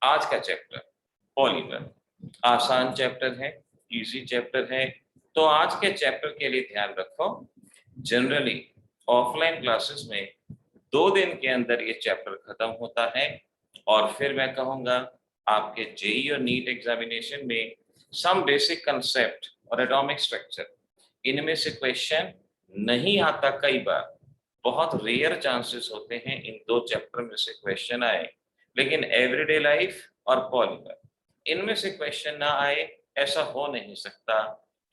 आज का chapter polymer आसान चैप्टर है, इजी चैप्टर है। तो आज के चैप्टर के लिए ध्यान रखो, जनरली ऑफलाइन क्लासेस में 2 दिन के अंदर ये चैप्टर खत्म होता है और फिर मैं कहूँगा आपके जेईई और नीट एग्जामिनेशन में सम बेसिक कंसेप्ट और एटॉमिक स्ट्रक्चर, इनमें से क्वेश्चन नहीं आता। कई बार बहुत रेयर चांसेस होते हैं इन 2 चैप्टर में से क्वेश्चन आए, लेकिन एवरीडे लाइफ और पॉलीमर इनमें से क्वेश्चन ना आए ऐसा हो नहीं सकता,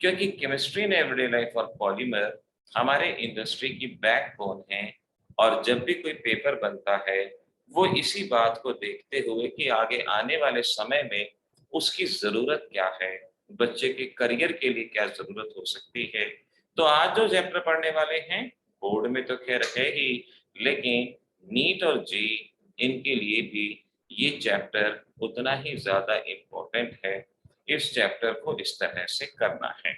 क्योंकि केमिस्ट्री इन एवरीडे लाइफ और पॉलीमर हमारे इंडस्ट्री की बैकबोन है। और जब भी कोई पेपर बनता है वो इसी बात को देखते हुए कि आगे आने वाले समय में उसकी जरूरत क्या है, बच्चे के करियर के लिए क्या जरूरत हो सकती है। तो आज जो चैप्टर पढ़ने वाले हैं बोर्ड में तो खैर है ही, लेकिन नीट और जी इनके लिए भी ये चैप्टर उतना ही ज्यादा इम्पोर्टेंट है। इस चैप्टर को इस तरह से करना है।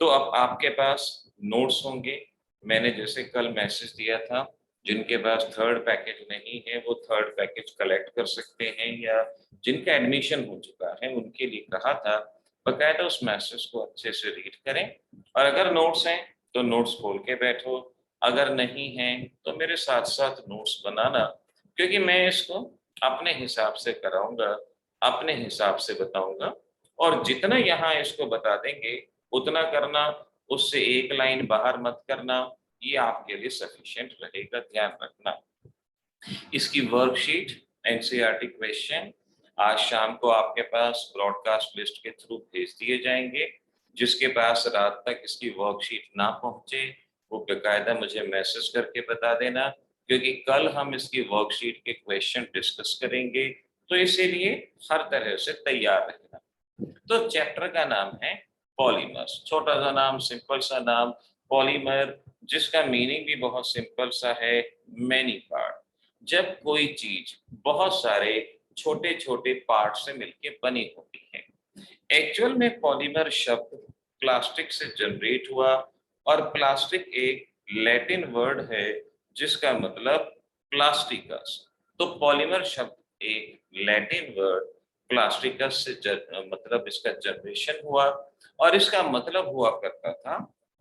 तो अब आपके पास नोट्स होंगे। मैंने जैसे कल मैसेज दिया था, जिनके पास थर्ड पैकेज नहीं है वो थर्ड पैकेज कलेक्ट कर सकते हैं, या जिनका एडमिशन हो चुका है उनके लिए कहा था बकायदा उस मैसेज को अच्छे से रीड करें। और अगर नोट्स हैं तो नोट्स खोल के बैठो, अगर नहीं है तो मेरे साथ साथ नोट्स बनाना, क्योंकि मैं इसको अपने हिसाब से कराऊंगा, अपने हिसाब से बताऊंगा। और जितना यहाँ इसको बता देंगे उतना करना, उससे एक लाइन बाहर मत करना, ये आपके लिए सफिशिएंट रहेगा, ध्यान रखना। इसकी वर्कशीट एनसीईआरटी क्वेश्चन आज शाम को आपके पास ब्रॉडकास्ट लिस्ट के थ्रू भेज दिए जाएंगे। जिसके पास रात तक इसकी वर्कशीट ना पहुंचे वो बेकायदा मुझे मैसेज करके बता देना, क्योंकि कल हम इसकी वर्कशीट के क्वेश्चन डिस्कस करेंगे। तो इसीलिए हर तरह से तैयार रहना। तो चैप्टर का नाम है पॉलीमर्स, छोटा सा नाम, सिंपल सा नाम, पॉलीमर, जिसका मीनिंग भी बहुत सिंपल सा है, मैनी पार्ट। जब कोई चीज बहुत सारे छोटे छोटे पार्ट से मिलकर बनी होती है। एक्चुअल में पॉलीमर शब्द प्लास्टिक से जनरेट हुआ, और प्लास्टिक एक लैटिन वर्ड है जिसका मतलब प्लास्टिकस। तो पॉलीमर शब्द एक लैटिन वर्ड प्लास्टिकस से मतलब इसका जनरेशन हुआ। और इसका मतलब हुआ करता था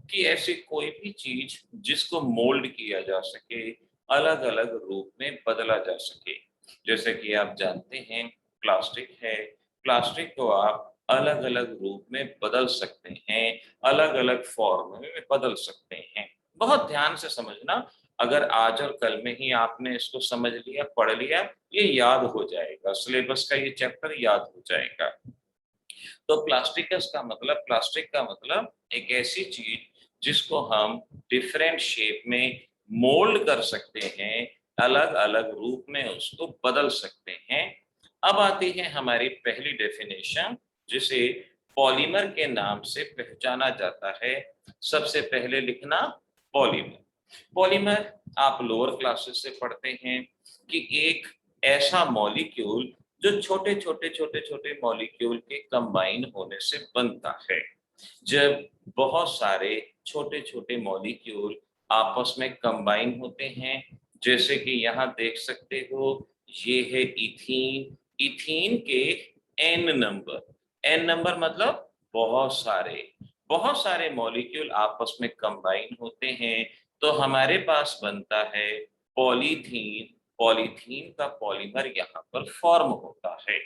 कि ऐसी कोई भी चीज जिसको मोल्ड किया जा सके, अलग अलग रूप में बदला जा सके। जैसे कि आप जानते हैं प्लास्टिक है, प्लास्टिक को आप अलग अलग रूप में बदल सकते हैं, अलग अलग फॉर्म में बदल सकते हैं। बहुत ध्यान से समझना, अगर आज और कल में ही आपने इसको समझ लिया, पढ़ लिया, ये याद हो जाएगा, सिलेबस का ये चैप्टर याद हो जाएगा। तो प्लास्टिकस का मतलब, प्लास्टिक का मतलब एक ऐसी चीज जिसको हम डिफरेंट शेप में मोल्ड कर सकते हैं, अलग अलग रूप में उसको बदल सकते हैं। अब आती है हमारी पहली डेफिनेशन, जिसे पॉलीमर के नाम से पहचाना जाता है। सबसे पहले लिखना पॉलीमर। पॉलीमर आप लोअर क्लासेस से पढ़ते हैं कि एक ऐसा मॉलिक्यूल जो छोटे छोटे छोटे छोटे मॉलिक्यूल के कंबाइन होने से बनता है। जब बहुत सारे छोटे छोटे मॉलिक्यूल आपस में कंबाइन होते हैं, जैसे कि यहाँ देख सकते हो, ये है इथीन। इथीन के एन नंबर मतलब बहुत सारे मॉलिक्यूल आपस में कंबाइन होते हैं, तो हमारे पास बनता है पॉलीथीन। पॉलीथीन का पॉलीमर यहाँ पर फॉर्म होता है।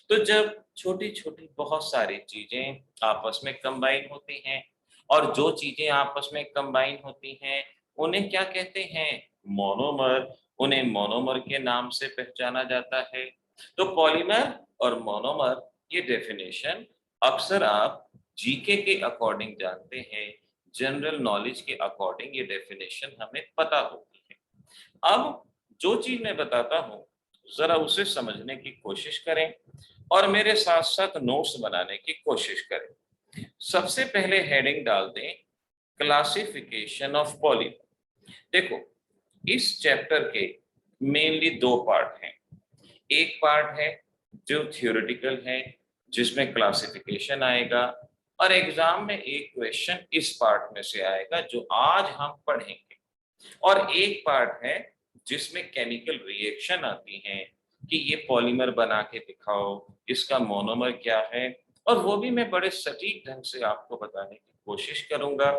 तो जब छोटी छोटी बहुत सारी चीजें आपस में कंबाइन होती हैं, और जो चीजें आपस में कंबाइन होती हैं उन्हें क्या कहते हैं, मोनोमर। उन्हें मोनोमर के नाम से पहचाना जाता है। तो पॉलीमर और मोनोमर, ये डेफिनेशन अक्सर आप जीके के अकॉर्डिंग जानते हैं, जनरल नॉलेज के अकॉर्डिंग ये डेफिनेशन हमें पता होती है। अब जो चीज मैं बताता हूँ जरा उसे समझने की कोशिश करें और मेरे साथ साथ नोट्स बनाने की कोशिश करें। सबसे पहले हेडिंग डाल दें क्लासिफिकेशन ऑफ पॉलीमर। देखो, इस चैप्टर के मेनली 2 पार्ट हैं। एक पार्ट है जो थियोरेटिकल है, जिसमें क्लासिफिकेशन आएगा, और एग्जाम में एक क्वेश्चन इस पार्ट में से आएगा जो आज हम पढ़ेंगे। और एक पार्ट है जिसमें केमिकल रिएक्शन आती हैं, कि ये पॉलीमर बना के दिखाओ, इसका मोनोमर क्या है, और वो भी मैं बड़े सटीक ढंग से आपको बताने की कोशिश करूंगा।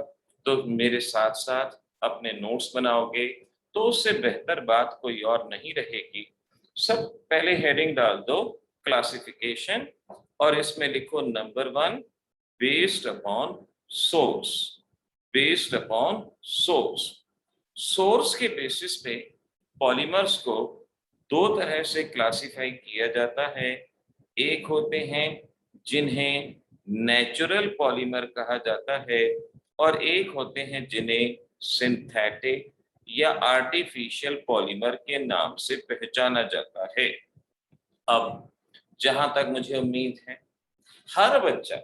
तो मेरे साथ साथ अपने नोट्स बनाओगे तो उससे बेहतर बात कोई और नहीं रहेगी। सब पहले हेडिंग डाल दो क्लासिफिकेशन, और इसमें लिखो number 1 based upon source. Based upon source, source के बेसिस पे पॉलीमर्स को दो तरह से क्लासिफाई किया जाता है। एक होते हैं जिन्हें नेचुरल पॉलीमर कहा जाता है, और एक होते हैं जिन्हें सिंथेटिक या आर्टिफिशियल पॉलीमर के नाम से पहचाना जाता है। अब जहां तक मुझे उम्मीद है हर बच्चा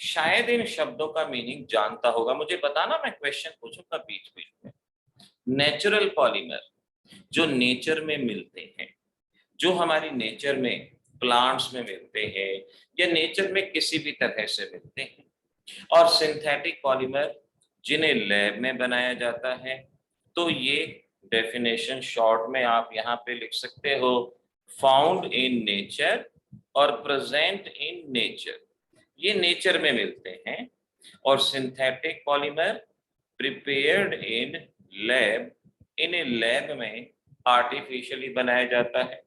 शायद इन शब्दों का मीनिंग जानता होगा। मुझे बताना, मैं क्वेश्चन पूछूंगा बीच बीच में। नेचुरल पॉलीमर जो नेचर में मिलते हैं, जो हमारी नेचर में प्लांट्स में मिलते हैं या नेचर में किसी भी तरह से मिलते हैं, और सिंथेटिक पॉलीमर जिन्हें लैब में बनाया जाता है। तो ये डेफिनेशन शॉर्ट में आप यहाँ पे लिख सकते हो, फाउंड इन नेचर और प्रेजेंट इन नेचर, ये नेचर में मिलते हैं। और synthetic polymer prepared in lab, इन्हें लैब में आर्टिफिशियली बनाया जाता है।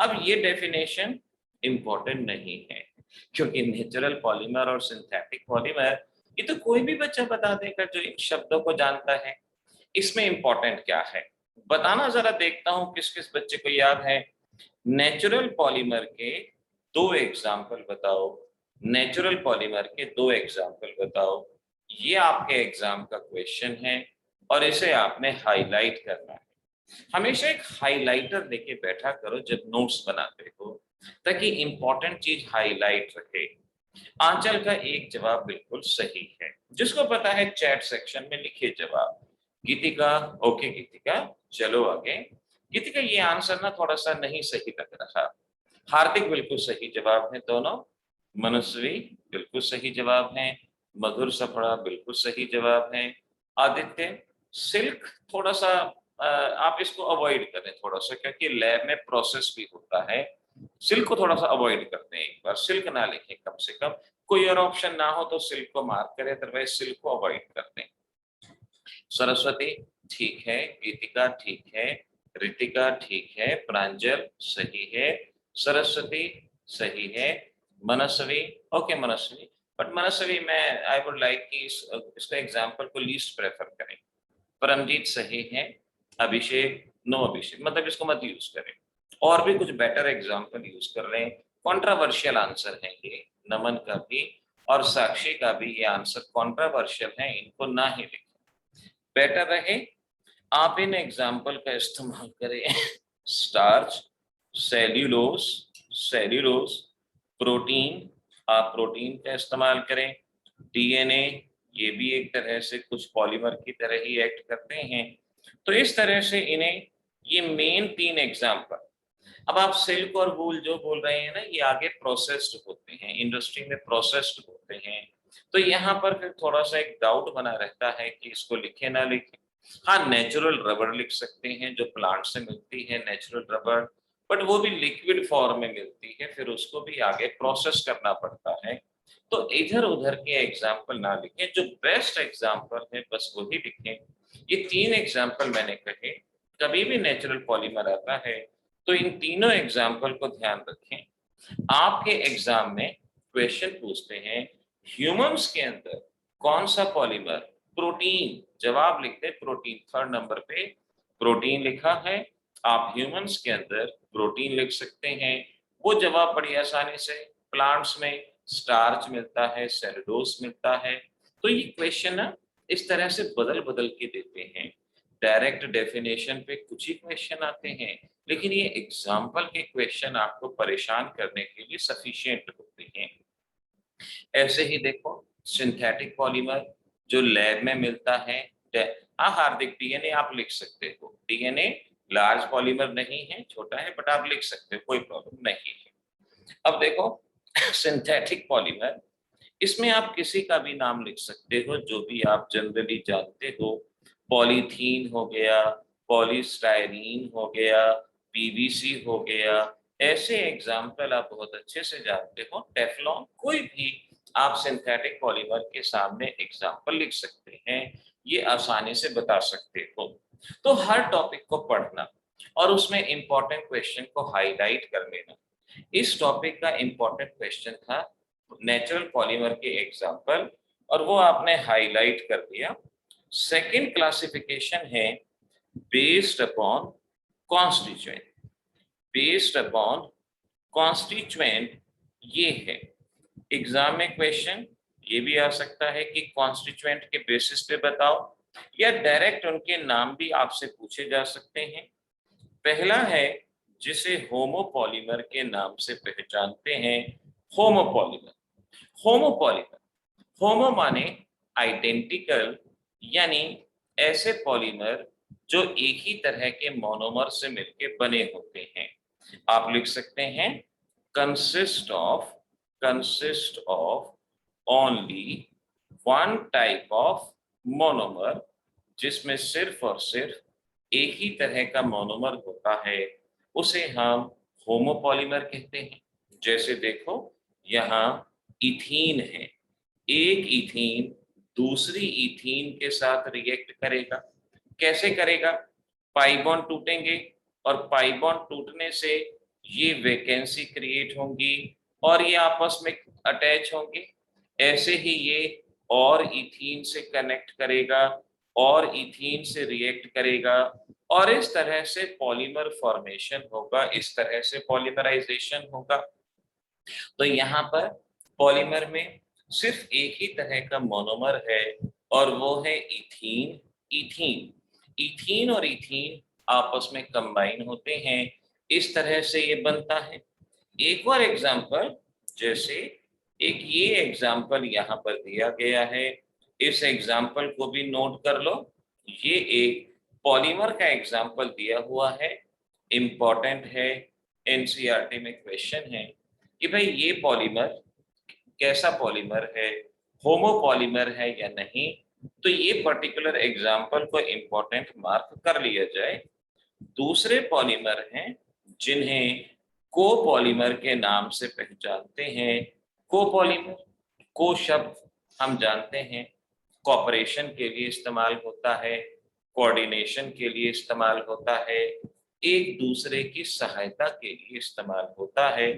अब ये डेफिनेशन इंपॉर्टेंट नहीं है, क्योंकि नेचुरल पॉलीमर और सिंथेटिक पॉलीमर ये तो कोई भी बच्चा बता देगा जो इन शब्दों को जानता है। इसमें इंपॉर्टेंट क्या है बताना जरा, देखता हूं किस किस बच्चे को याद है। नेचुरल पॉलीमर के दो एग्जाम्पल बताओ। नेचुरल पॉलीमर के दो एग्जाम्पल बताओ। ये आपके एग्जाम का क्वेश्चन है और इसे आपने हाईलाइट करना है। हमेशा एक हाइलाइटर लेके बैठा करो जब नोट्स बनाते हो, ताकि इंपॉर्टेंट चीज हाईलाइट रहे। आंचल का एक जवाब बिल्कुल सही है, जिसको पता है चैट सेक्शन में लिखिए जवाब। गीतिका, ओके गीतिका, चलो आगे। गीतिका ये आंसर ना थोड़ा सा नहीं सही लग रहा। हार्दिक बिल्कुल सही जवाब है दोनों। मनस्वी बिल्कुल सही जवाब है। मधुर सफड़ा बिल्कुल सही जवाब है। आदित्य, सिल्क थोड़ा सा आप इसको अवॉइड करें थोड़ा सा, क्योंकि लैब में प्रोसेस भी होता है। सिल्क को थोड़ा सा अवॉइड करते हैं, एक बार सिल्क ना लिखें कम से कम। कोई और ऑप्शन ना हो तो सिल्क को मार्क करें, अदरवाइज सिल्क को अवॉइड करते हैं। सरस्वती ठीक है, गीतिका ठीक है, रितिका ठीक है, प्रांजल सही है, सरस्वती सही है, मनस्वी ओके मनस्वी। बट मनस्वी मैं आई वुड लाइक कि इसका एग्जाम्पल को लीस्ट प्रेफर करें। परमजीत सही है, अभिषेक नो अभिषेक, मतलब इसको मत यूज करें। और भी कुछ बेटर एग्जाम्पल यूज कर रहे हैं। कॉन्ट्रावर्शियल आंसर है ये, नमन का भी और साक्षी का भी ये आंसर कॉन्ट्रावर्शियल है, इनको ना ही लिखें, बेटर रहे आप इन एग्जाम्पल का इस्तेमाल करें। स्टार्च, सेल्यूलोज, सेल्यूलोज, प्रोटीन, आप प्रोटीन का इस्तेमाल करें। डीएनए, ये भी एक तरह से कुछ पॉलीमर की तरह ही एक्ट करते हैं। तो इस तरह से इन्हें, ये मेन तीन एग्जाम्पल। अब आप सिल्क और वूल जो बोल रहे हैं ना, ये आगे प्रोसेस्ड होते हैं, इंडस्ट्री में प्रोसेस्ड होते हैं। तो यहाँ पर फिर थोड़ा सा एक डाउट बना रहता है कि इसको लिखे ना लिखे। हाँ, नेचुरल रबर लिख सकते हैं जो प्लांट से मिलती है, नेचुरल रबर, बट वो भी लिक्विड फॉर्म में मिलती है, फिर उसको भी आगे प्रोसेस करना पड़ता है। तो इधर उधर के एग्जाम्पल ना लिखें, जो बेस्ट एग्जाम्पल है बस वही लिखें। ये तीन एग्जाम्पल मैंने कहे, कभी भी नेचुरल पॉलीमर आता है तो इन तीनों एग्जाम्पल को ध्यान रखें। आपके एग्जाम में क्वेश्चन पूछते हैं ह्यूमंस के अंदर कौन सा पॉलीमर, प्रोटीन, जवाब लिखते प्रोटीन, थर्ड नंबर पे प्रोटीन लिखा है। आप ह्यूमंस के अंदर प्रोटीन लिख सकते हैं, वो जवाब बड़ी आसानी से। प्लांट्स में स्टार्च मिलता है, सेलुलोज मिलता है। तो ये क्वेश्चन ना इस तरह से बदल बदल के देते हैं। डायरेक्ट डेफिनेशन पे कुछ ही क्वेश्चन आते हैं, लेकिन ये एग्जाम्पल के क्वेश्चन आपको परेशान करने के लिए सफिशिएंट होते हैं। ऐसे ही देखो, सिंथेटिक पॉलीमर जो लैब में मिलता है, हाँ हार्दिक, डीएनए आप लिख सकते हो। डीएनए लार्ज पॉलीमर नहीं है, छोटा है, बट आप लिख सकते हो, कोई प्रॉब्लम नहीं है। अब देखो सिंथेटिक पॉलीमर, इसमें आप किसी का भी नाम लिख सकते हो जो भी आप जनरली जानते हो। पॉलीथीन हो गया, पॉलीस्टाइरीन हो गया, पीवीसी हो गया, ऐसे एग्जाम्पल आप बहुत अच्छे से जानते हो। टेफलॉन, कोई भी आप सिंथेटिक पॉलीमर के सामने एग्जाम्पल लिख सकते हैं, ये आसानी से बता सकते हो। तो हर टॉपिक को पढ़ना और उसमें इंपॉर्टेंट क्वेश्चन को हाईलाइट कर लेना। इस टॉपिक का इंपॉर्टेंट क्वेश्चन था नेचुरल पॉलीमर के एग्जाम्पल, और वो आपने हाईलाइट कर दिया। सेकंड क्लासिफिकेशन है based upon constituent. Based upon constituent ये है एग्जाम में क्वेश्चन, ये भी आ सकता है कि कॉन्स्टिट्यूएंट के बेसिस पे बताओ, या डायरेक्ट उनके नाम भी आपसे पूछे जा सकते हैं। पहला है जिसे होमोपॉलीमर के नाम से पहचानते हैं, होमोपॉलीमर। होमोपॉलीमर, होमो माने आइडेंटिकल, यानी ऐसे पॉलीमर जो एक ही तरह के मोनोमर से मिलकर बने होते हैं। आप लिख सकते हैं consist of only one type of monomer, जिसमें सिर्फ और सिर्फ एक ही तरह का मोनोमर होता है, उसे हम होमोपॉलीमर कहते हैं। जैसे देखो यहाँ इथीन है, एक इथीन दूसरी इथीन के साथ रिएक्ट करेगा। कैसे करेगा? पाई बॉन्ड टूटेंगे और पाई बॉन्ड टूटने से ये वैकेंसी क्रिएट होंगी और ये आपस में अटैच होंगे। ऐसे ही ये और इथीन से कनेक्ट करेगा और इथीन से रिएक्ट करेगा, और इस तरह से पॉलीमर फॉर्मेशन होगा, इस तरह से पॉलीमराइजेशन होगा। तो यहाँ पर पॉलीमर में सिर्फ एक ही तरह का मोनोमर है और वो है इथीन। इथीन इथीन और इथीन आपस में कंबाइन होते हैं, इस तरह से ये बनता है। एक और एग्जांपल, जैसे एक ये एग्जांपल यहाँ पर दिया गया है, इस एग्जांपल को भी नोट कर लो। ये एक पॉलीमर का एग्जांपल दिया हुआ है, इंपॉर्टेंट है, एनसीईआरटी में क्वेश्चन है कि भाई ये पॉलीमर कैसा पॉलीमर है, होमोपॉलीमर है या नहीं। तो ये पर्टिकुलर एग्जांपल को इंपॉर्टेंट मार्क कर लिया जाए। दूसरे पॉलीमर हैं जिन्हें कोपॉलीमर के नाम से पहचानते हैं। कोपॉलीमर, को शब्द हम जानते हैं कॉपरेशन के लिए इस्तेमाल होता है, कोऑर्डिनेशन के लिए इस्तेमाल होता है, एक दूसरे की सहायता के लिए इस्तेमाल होता है।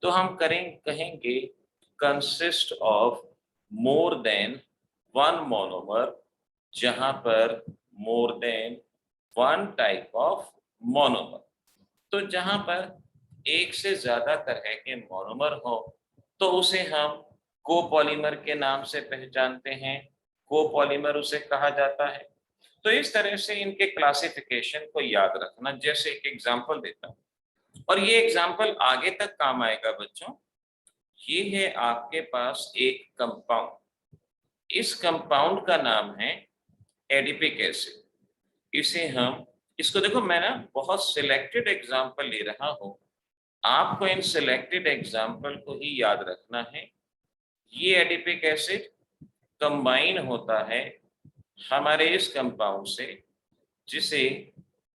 तो हम कहेंगे consist of more than one monomer, जहां पर more than one type of monomer. तो जहां पर एक से ज्यादा तरह के मोनोमर हो तो उसे हम कोपॉलीमर के नाम से पहचानते हैं, कोपॉलीमर उसे कहा जाता है। तो इस तरह से इनके क्लासिफिकेशन को याद रखना। जैसे एक एग्जांपल देता हूं और ये एग्जांपल आगे तक काम आएगा बच्चों। ये है आपके पास एक कंपाउंड, इस कंपाउंड का नाम है एडिपिक एसिड। इसे हम, इसको देखो मैं ना बहुत सिलेक्टेड एग्जांपल ले रहा हूं, आपको इन सिलेक्टेड एग्जांपल को ही याद रखना है। ये एडिपिक एसिड कंबाइन होता है हमारे इस कंपाउंड से, जिसे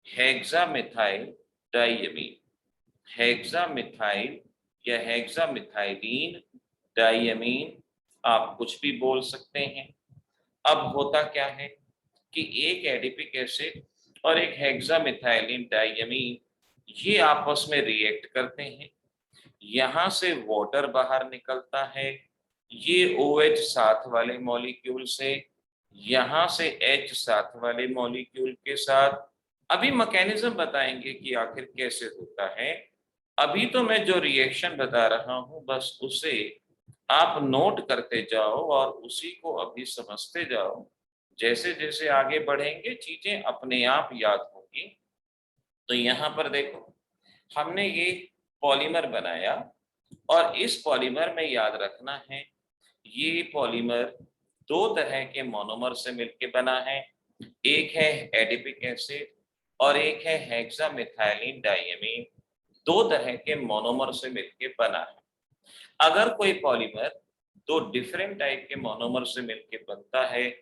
हेक्सामिथाइल डाइअमीन, हेक्सामिथाइल या हेक्सामिथाइलीन डाइअमीन, आप कुछ भी बोल सकते हैं। अब होता क्या है कि एक एडिपिक एसिड और एक हेक्सामिथाइलिन डाइअमीन ये आपस में रिएक्ट करते हैं, यहाँ से वाटर बाहर निकलता है, ये OH साथ वाले मॉलिक्यूल से, यहाँ से H साथ वाले मॉलिक्यूल के साथ। अभी मैकेनिज्म बताएंगे कि आखिर कैसे होता है। अभी तो मैं जो रिएक्शन बता रहा हूँ बस उसे आप नोट करते जाओ और उसी को अभी समझते जाओ। जैसे जैसे आगे बढ़ेंगे चीजें अपने आप याद होंगी। तो यहाँ पर देखो हमने ये पॉलीमर बनाया और इस पॉलीमर में याद रखना है ये पॉलीमर दो तरह के मोनोमर से मिलकर बना है। एक है एडिपिक एसिड और एक है हेक्सामिथाइलिन डाइअमीन, दो तरह के मोनोमर से मिलकर बना है। अगर कोई पॉलीमर दो डिफरेंट टाइप के मोनोमर से मिलकर बनता है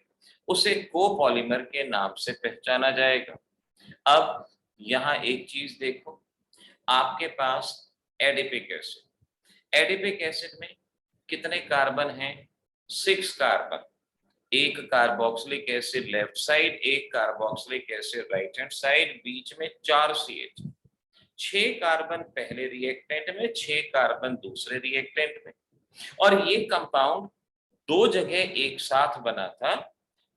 उसे कोपॉलीमर के नाम से पहचाना जाएगा। अब यहाँ एक चीज देखो, आपके पास एडिपिक एसिड। एडिपिक एसिड में कितने कार्बन हैं? 6 कार्बन। एक कार्बोक्सिलिक एसिड लेफ्ट साइड, एक carboxylic acid right hand side, बीच में 4 CH। 6 कार्बन पहले रिएक्टेंट में, 6 कार्बन दूसरे रिएक्टेंट में। और ये कंपाउंड 2 जगह एक साथ बना था।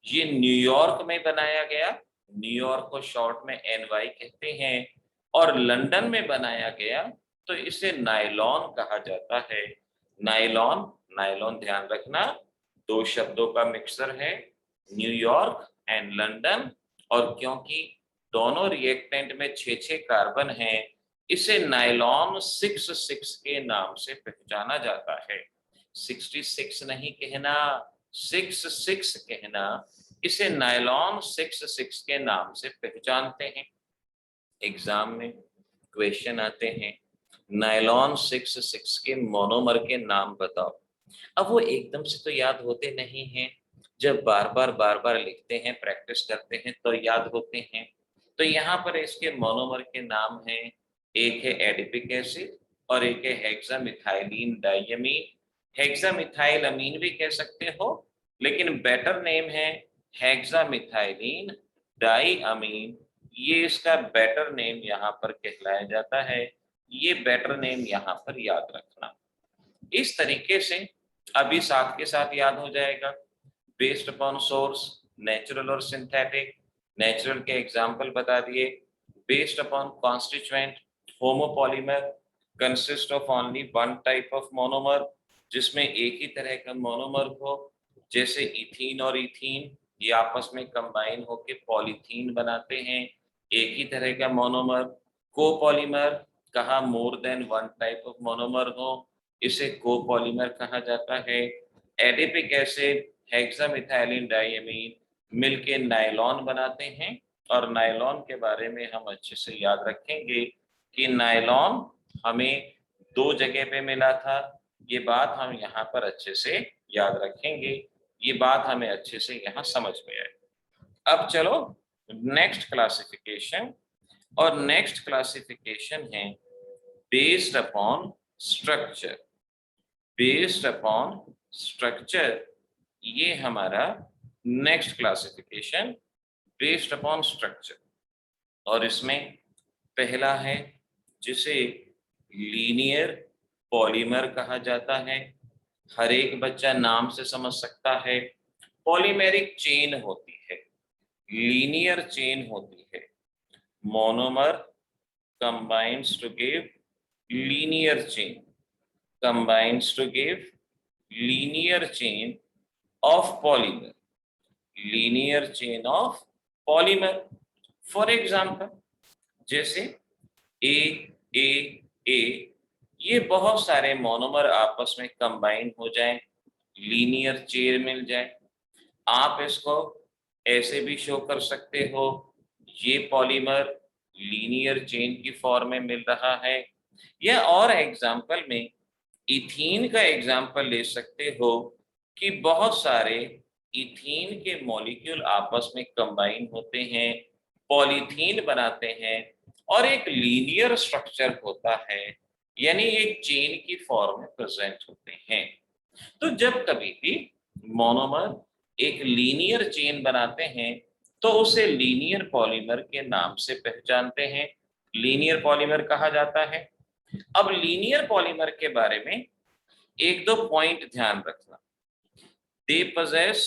ये न्यूयॉर्क में बनाया गया, न्यूयॉर्क को शॉर्ट में NY कहते हैं, और लंदन में बनाया गया तो इसे नायलॉन कहा जाता है। नायलॉन, नायलॉन ध्यान रखना 2 शब्दों का मिक्सर है, न्यूयॉर्क एंड लंदन। और क्योंकि दोनों रिएक्टेंट में 6-6 कार्बन हैं, इसे नायलॉन 66 के नाम से पहचाना जाता है। 66 नहीं कहना, 66 कहना। इसे नायलॉन 66 के नाम से पहचानते हैं। एग्जाम में क्वेश्चन आते हैं, नायलॉन 66 के मोनोमर के नाम बताओ। अब वो एकदम से तो याद होते नहीं हैं, जब बार बार लिखते हैं, प्रैक्टिस करते हैं तो याद होते हैं। तो यहाँ पर इसके मोनोमर के नाम हैं, एक है एडिपिक एसिड और एक है हेक्सामिथाइलिन डाइअमीन। हेक्सामिथाइल अमीन भी कह सकते हो, लेकिन बेटर नेम है हेक्सामिथाइलिन डाइअमीन। ये इसका बेटर नेम यहाँ पर कहलाया जाता है। ये बेटर नेम यहाँ पर याद रखना। इस तरीके से अभी साथ के साथ याद हो जाएगा। बेस्ड अपॉन सोर्स, नेचुरल और सिंथेटिक। नेचुरल के एग्जाम्पल बता दिए। Based upon constituent, homopolymer consist of only one type of monomer, जिसमें एक ही तरह का मोनोमर हो। जैसे इथीन और इथीन, ये आपस में कंबाइन होकर पॉलीथीन बनाते हैं, एक ही तरह का मोनोमर। कोपॉलीमर, कहा more than one type of monomer हो, इसे कोपॉलीमर कहा जाता है। एडिपिक एसिड, हेक्सामिथाइलिन डाइअमीन मिलके नायलॉन बनाते हैं। और नायलॉन के बारे में हम अच्छे से याद रखेंगे कि नायलॉन हमें 2 जगह पे मिला था। ये बात हम यहाँ पर अच्छे से याद रखेंगे, ये बात हमें अच्छे से यहाँ समझ में आए। अब चलो नेक्स्ट क्लासिफिकेशन, और नेक्स्ट क्लासिफिकेशन है based upon structure. Based upon structure, ये हमारा next classification based upon structure. और इसमें पहला है जिसे लीनियर पॉलीमर कहा जाता है। हर एक बच्चा नाम से समझ सकता है। पॉलीमेरिक चेन होती है, लीनियर चेन होती है। Monomer combines to give linear chain, combines to give linear chain of polymer, linear chain of polymer. For example, जैसे A A A, ये बहुत सारे मोनोमर आपस में कंबाइन हो जाएं, लीनियर चेन मिल जाए। आप इसको ऐसे भी शो कर सकते हो, ये पॉलीमर लीनियर चेन की फॉर्म में मिल रहा है। या और एग्जाम्पल में इथीन का एग्जाम्पल ले सकते हो कि बहुत सारे इथीन के मॉलिक्यूल आपस में कंबाइन होते हैं, पॉलीथीन बनाते हैं, और एक लीनियर स्ट्रक्चर होता है, यानी एक चेन की फॉर्म में प्रेजेंट होते हैं। तो जब कभी भी मोनोमर एक लीनियर चेन बनाते हैं तो उसे लीनियर पॉलीमर के नाम से पहचानते हैं, लीनियर पॉलीमर कहा जाता है। अब लीनियर पॉलीमर के बारे में 1-2 पॉइंट ध्यान रखना। दे possess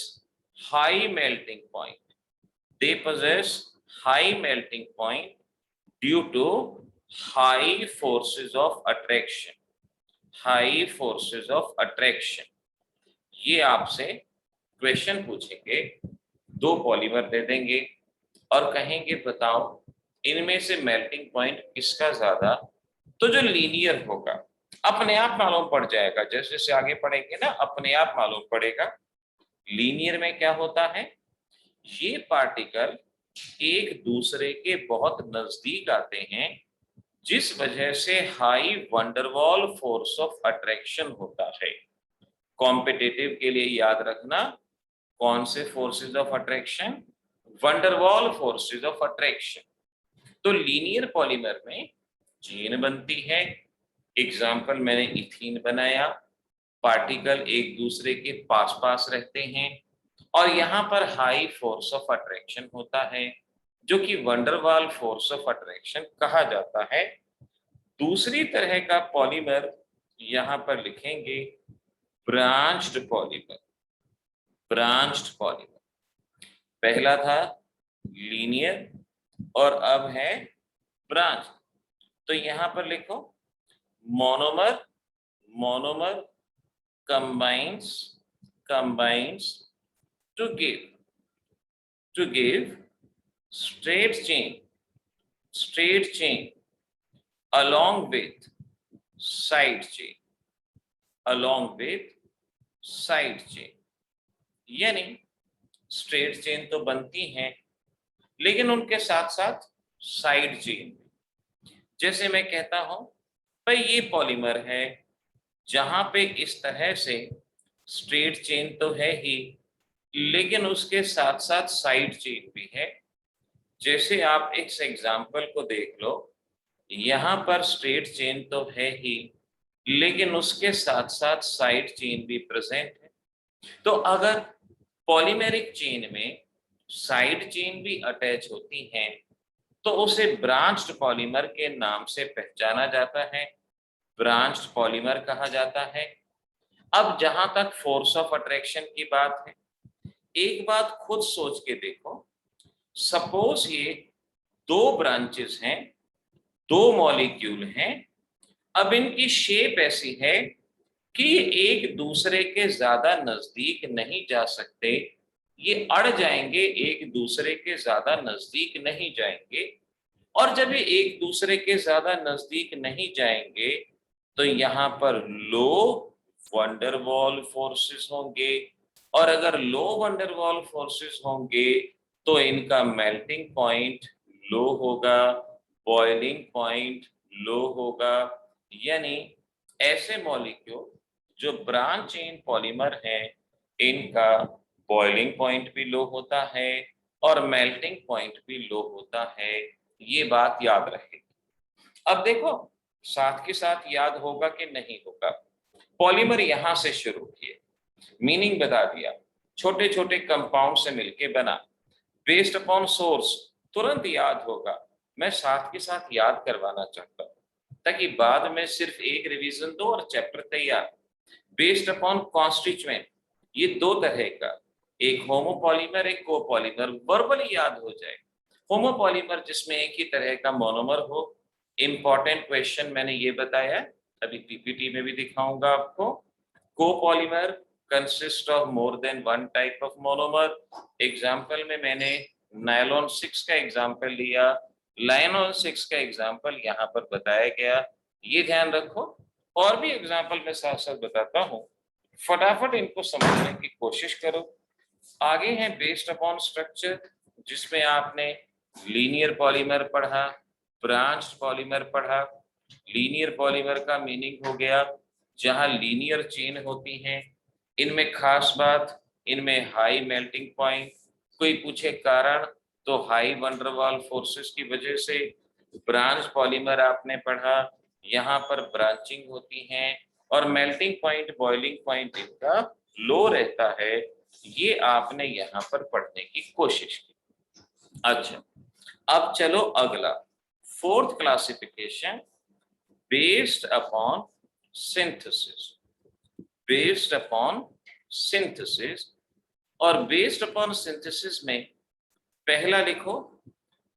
high melting point, they possess high melting point due to high forces of attraction, high forces of attraction। ये आपसे क्वेश्चन पूछेंगे, 2 पॉलीमर दे देंगे और कहेंगे बताओ इनमें से मेल्टिंग पॉइंट किसका ज्यादा। तो जो लीनियर होगा अपने आप मालूम पड़ जाएगा, जैसे जैसे आगे पढ़ेंगे ना अपने आप मालूम पड़ेगा। लीनियर में क्या होता है, ये पार्टिकल एक दूसरे के बहुत नजदीक आते हैं, जिस वजह से high van der Waals force of attraction होता है। कॉम्पिटिटिव के लिए याद रखना, कौन से forces of attraction, van der Waals forces of attraction. तो लीनियर पॉलीमर में चेन बनती है, एग्जाम्पल मैंने इथीन बनाया, पार्टिकल एक दूसरे के पास पास रहते हैं और यहाँ पर हाई फोर्स ऑफ अट्रैक्शन होता है जो कि वंडरवाल फोर्स ऑफ अट्रैक्शन कहा जाता है। दूसरी तरह का पॉलीमर यहाँ पर लिखेंगे ब्रांच्ड पॉलीमर। ब्रांच्ड पॉलीमर पहला था लीनियर और अब है ब्रांच। तो यहाँ पर लिखो monomer, monomer combines combines to give straight chain along with side chain, along with side chain। यानी स्ट्रेट चेन तो बनती हैं लेकिन उनके साथ साथ साइड चेन। जैसे मैं कहता हूं भाई ये पॉलीमर है जहां पे इस तरह से स्ट्रेट चेन तो है ही लेकिन उसके साथ साथ साइड चेन भी है। जैसे आप इस एग्जाम्पल को देख लो, यहाँ पर स्ट्रेट चेन तो है ही लेकिन उसके साथ साथ साइड चेन भी प्रेजेंट है। तो अगर पॉलीमेरिक चेन में साइड चेन भी अटैच होती हैं तो उसे ब्रांच्ड पॉलीमर के नाम से पहचाना जाता है, ब्रांच्ड पॉलीमर कहा जाता है। अब जहां तक फोर्स ऑफ अट्रैक्शन की बात है, एक बात खुद सोच के देखो, सपोज ये दो ब्रांचेस हैं, दो मॉलिक्यूल हैं, अब इनकी शेप ऐसी है कि एक दूसरे के ज्यादा नजदीक नहीं जा सकते, ये अड़ जाएंगे, एक दूसरे के ज्यादा नजदीक नहीं जाएंगे। और जब ये एक दूसरे के ज्यादा नजदीक नहीं जाएंगे तो यहाँ पर लो वंडरवॉल फोर्सेस होंगे और अगर लो वंडरवॉल फोर्सेस होंगे तो इनका मेल्टिंग पॉइंट लो होगा, बॉइलिंग पॉइंट लो होगा। यानी ऐसे मॉलिक्यूल जो ब्रांच चेन पॉलीमर हैं इनका बॉइलिंग पॉइंट भी लो होता है और मेल्टिंग पॉइंट भी लो होता है। ये बात याद रखें। अब देखो साथ के साथ याद होगा कि नहीं होगा। पॉलीमर यहां से शुरू किए, मीनिंग बता दिया, छोटे छोटे कंपाउंड से मिलके बना, बेस्ड अपॉन सोर्स तुरंत याद होगा। मैं साथ के साथ याद करवाना चाहता हूं ताकि बाद में सिर्फ एक रिवीजन दो और चैप्टर तैयार। बेस्ड अपॉन कॉन्स्टिट्यूएंट, ये दो तरह का, एक होमोपॉलीमर एक कोपॉलीमर, वर्बली याद हो जाए। होमोपॉलीमर जिसमें एक ही तरह का मोनोमर हो। इंपॉर्टेंट क्वेश्चन मैंने ये बताया, अभी पीपीटी में भी दिखाऊंगा आपको। Copolymer consist of more than one type of monomer. Example में मैंने नायलॉन 6 का एग्जाम्पल लिया, लाइनॉन 6 का एग्जाम्पल यहाँ पर बताया गया, ये ध्यान रखो। और भी एग्जाम्पल मैं साथ साथ बताता हूँ, फटाफट इनको समझने की कोशिश करो। आगे है बेस्ड अपॉन स्ट्रक्चर, जिसमें आपने लीनियर पॉलीमर पढ़ा, ब्रांच्ड पॉलीमर पढ़ा। लीनियर पॉलीमर का मीनिंग हो गया जहां लीनियर चेन होती हैं, इनमें खास बात, इनमें हाई मेल्टिंग पॉइंट, कोई पूछे कारण तो हाई वंडरवाल फोर्सेस की वजह से। ब्रांच पॉलीमर आपने पढ़ा, यहाँ पर ब्रांचिंग होती हैं और मेल्टिंग पॉइंट बॉइलिंग पॉइंट इनका लो रहता है। ये आपने यहाँ पर पढ़ने की कोशिश की। अच्छा, अब चलो अगला, fourth classification based upon synthesis. Based upon synthesis, और बेस्ड अपॉन सिंथेसिस में पहला लिखो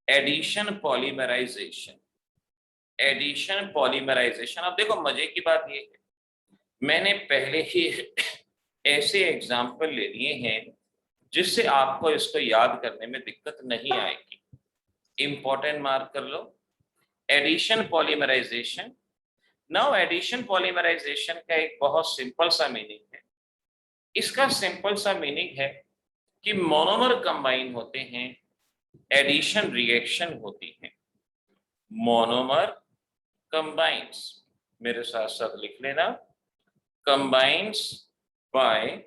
एडिशन पॉलीमराइजेशन। एडिशन पॉलीमराइजेशन, अब देखो मजे की बात ये है, मैंने पहले ही ऐसे एग्जाम्पल ले लिए हैं जिससे आपको इसको याद करने में दिक्कत नहीं आएगी। इंपॉर्टेंट मार्क कर लो, addition polymerisation. Now addition polymerisation का एक बहुत सिंपल सा मीनिंग है। इसका सिंपल सा मीनिंग है कि मोनोमर कंबाइन होते हैं, एडिशन रिएक्शन होती है। मोनोमर कंबाइंस, मेरे साथ साथ लिख लेना, combines by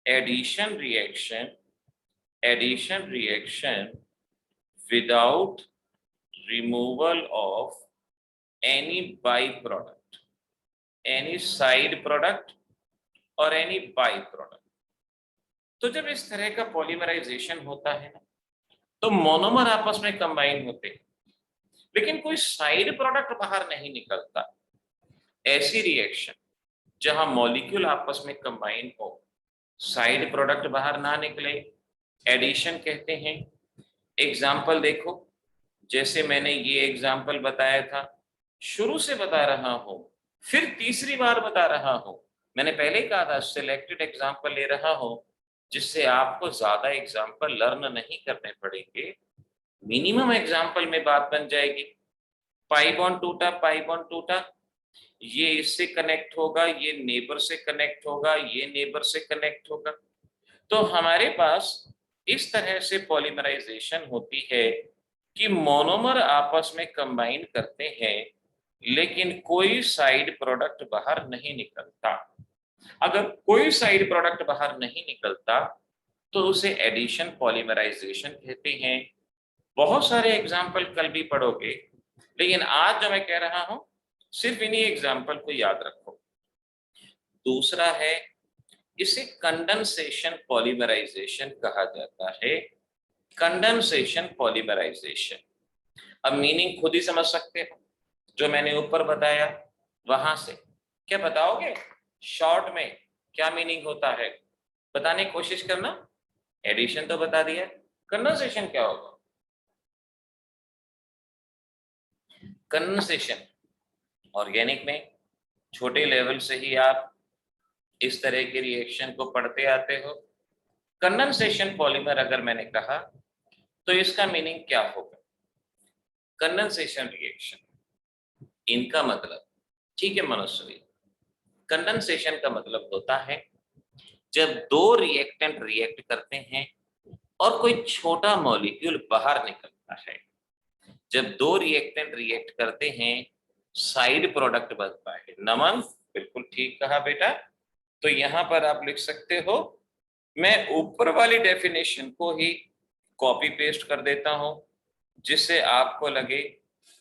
addition reaction, addition reaction without removal of any byproduct, any side product और एनी बाई प्रोडक्ट। तो जब इस तरह का पॉलीमराइजेशन होता है ना, तो मोनोमर आपस में कंबाइन होते हैं, लेकिन कोई साइड प्रोडक्ट बाहर नहीं निकलता। ऐसी रिएक्शन जहां मॉलिक्यूल आपस में कंबाइन हो, साइड प्रोडक्ट बाहर ना निकले, एडिशन कहते हैं। एग्जाम्पल देखो, जैसे मैंने ये एग्जाम्पल बताया था, शुरू से बता रहा हूं, फिर तीसरी बार बता रहा हूं। मैंने पहले ही कहा था सिलेक्टेड एग्जाम्पल ले रहा हूं, जिससे आपको ज्यादा एग्जाम्पल लर्न नहीं करने पड़ेंगे, मिनिमम एग्जाम्पल में बात बन जाएगी। पाई बॉन्ड टूटा, पाई बॉन्ड टूटा, ये इससे कनेक्ट होगा, ये नेबर से कनेक्ट होगा, ये नेबर से कनेक्ट होगा। तो हमारे पास इस तरह से पॉलीमराइजेशन होती है कि मोनोमर आपस में कंबाइन करते हैं, लेकिन कोई साइड प्रोडक्ट बाहर नहीं निकलता। अगर कोई साइड प्रोडक्ट बाहर नहीं निकलता तो उसे एडिशन पॉलीमराइजेशन कहते हैं। बहुत सारे एग्जाम्पल कल भी पढ़ोगे, लेकिन आज जो मैं कह रहा हूं सिर्फ इन्हीं एग्जाम्पल को याद रखो। दूसरा है, इसे कंडेंसेशन पॉलीमराइजेशन कहा जाता है। कंडेंसेशन पॉलीमराइजेशन, अब मीनिंग खुद ही समझ सकते हो, जो मैंने ऊपर बताया वहां से। क्या बताओगे शॉर्ट में क्या मीनिंग होता है? बताने की कोशिश करना। एडिशन तो बता दिया, कंडेंसेशन क्या होगा? कंडेंसेशन ऑर्गेनिक में छोटे लेवल से ही आप इस तरह के रिएक्शन को पढ़ते आते हो। कंडेंसेशन पॉलीमर अगर मैंने कहा तो इसका मीनिंग क्या होगा? कंडेंसेशन रिएक्शन, इनका मतलब, ठीक है मनुष्य, कंडेंसेशन का मतलब होता है जब दो रिएक्टेंट रिएक्ट करते हैं और कोई छोटा मॉलिक्यूल बाहर निकलता है। जब दो रिएक्टेंट रिएक्ट करते हैं, साइड प्रोडक्ट बनता है। नमन, बिल्कुल ठीक कहा बेटा। तो यहां पर आप लिख सकते हो, मैं ऊपर वाली डेफिनेशन को ही कॉपी पेस्ट कर देता हूं, जिससे आपको लगे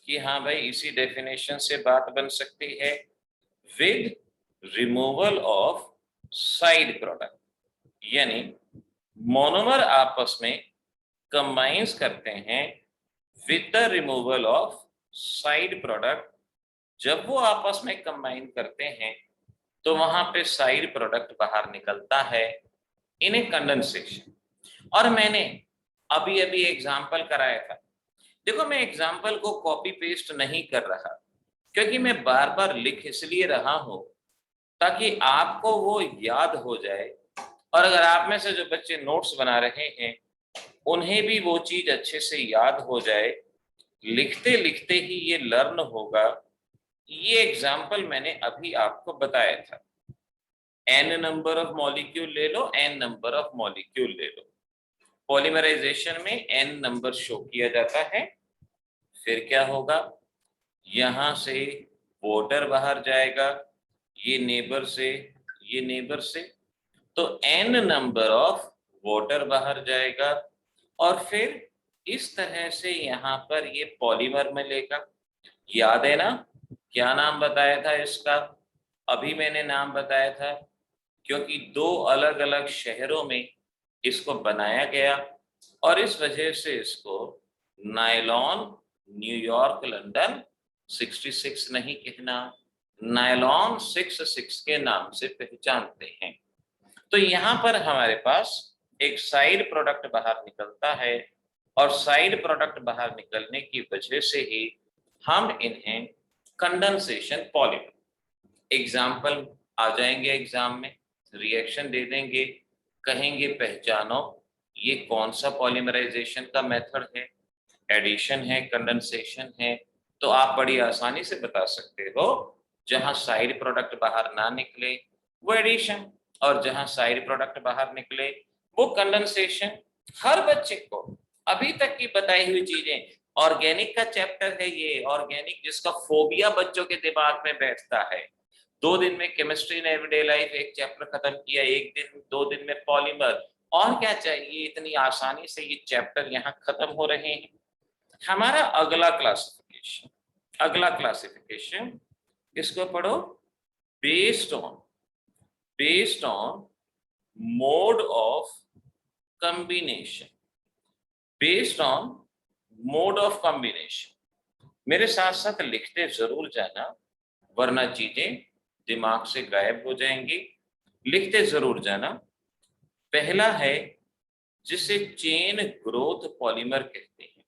कि हाँ भाई इसी डेफिनेशन से बात बन सकती है। With removal of side product, यानी मोनोमर आपस में कंबाइंस करते हैं with the removal of side product. जब वो आपस में कंबाइन करते हैं तो वहां पे साइड प्रोडक्ट बाहर निकलता है, इन ए कंडेंसेशन। और मैंने अभी अभी एग्जाम्पल कराया था। देखो, मैं एग्जाम्पल को कॉपी पेस्ट नहीं कर रहा, क्योंकि मैं बार बार लिख इसलिए रहा हूं ताकि आपको वो याद हो जाए, और अगर आप में से जो बच्चे नोट्स बना रहे हैं उन्हें भी वो चीज अच्छे से याद हो जाए। लिखते लिखते ही ये लर्न होगा। ये एग्जाम्पल मैंने अभी आपको बताया था। एन नंबर ऑफ मॉलिक्यूल ले लो, एन नंबर ऑफ मॉलिक्यूल ले लो। पॉलीमराइजेशन में एन नंबर शो किया जाता है। फिर क्या होगा, यहां से वोटर बाहर जाएगा, ये नेबर से, ये नेबर से, तो एन नंबर ऑफ वोटर बाहर जाएगा। और फिर इस तरह से यहाँ पर ये पॉलीमर में लेगा। याद है ना, क्या नाम बताया था इसका? अभी मैंने नाम बताया था, क्योंकि दो अलग अलग शहरों में इसको बनाया गया, और इस वजह से इसको नायलॉन न्यूयॉर्क लंदन 66 नहीं कहना, नायलॉन 66 के नाम से पहचानते हैं। तो यहाँ पर हमारे पास एक साइड प्रोडक्ट बाहर निकलता है, और साइड प्रोडक्ट बाहर निकलने की वजह से ही हम इन्हें कंडेंसेशन पॉलीमर, एग्जाम्पल आ जाएंगे एग्जाम में, रिएक्शन दे देंगे, कहेंगे पहचानो ये कौन सा पॉलीमराइजेशन का मेथड है, एडिशन है, कंडेंसेशन है। तो आप बड़ी आसानी से बता सकते हो, जहां साइड प्रोडक्ट बाहर ना निकले वो एडिशन, और जहां साइड प्रोडक्ट बाहर निकले वो कंडेंसेशन। हर बच्चे को अभी तक की बताई हुई चीजें, ऑर्गेनिक का चैप्टर है ये, ऑर्गेनिक जिसका फोबिया बच्चों के दिमाग में बैठता है। 2 दिन में केमिस्ट्री ने एवरीडे लाइफ एक चैप्टर खत्म किया, 1 दिन 2 दिन में पॉलीमर, और क्या चाहिए? इतनी आसानी से ये चैप्टर यहाँ खत्म हो रहे हैं। हमारा अगला क्लासिफिकेशन, अगला क्लासिफिकेशन, इसको पढ़ो, based on mode of combination, based on mode of combination। मेरे साथ साथ लिखते जरूर जाना, वरना चीजें दिमाग से गायब हो जाएंगी। लिखते जरूर जाना। पहला है जिसे चेन ग्रोथ पॉलीमर कहते हैं।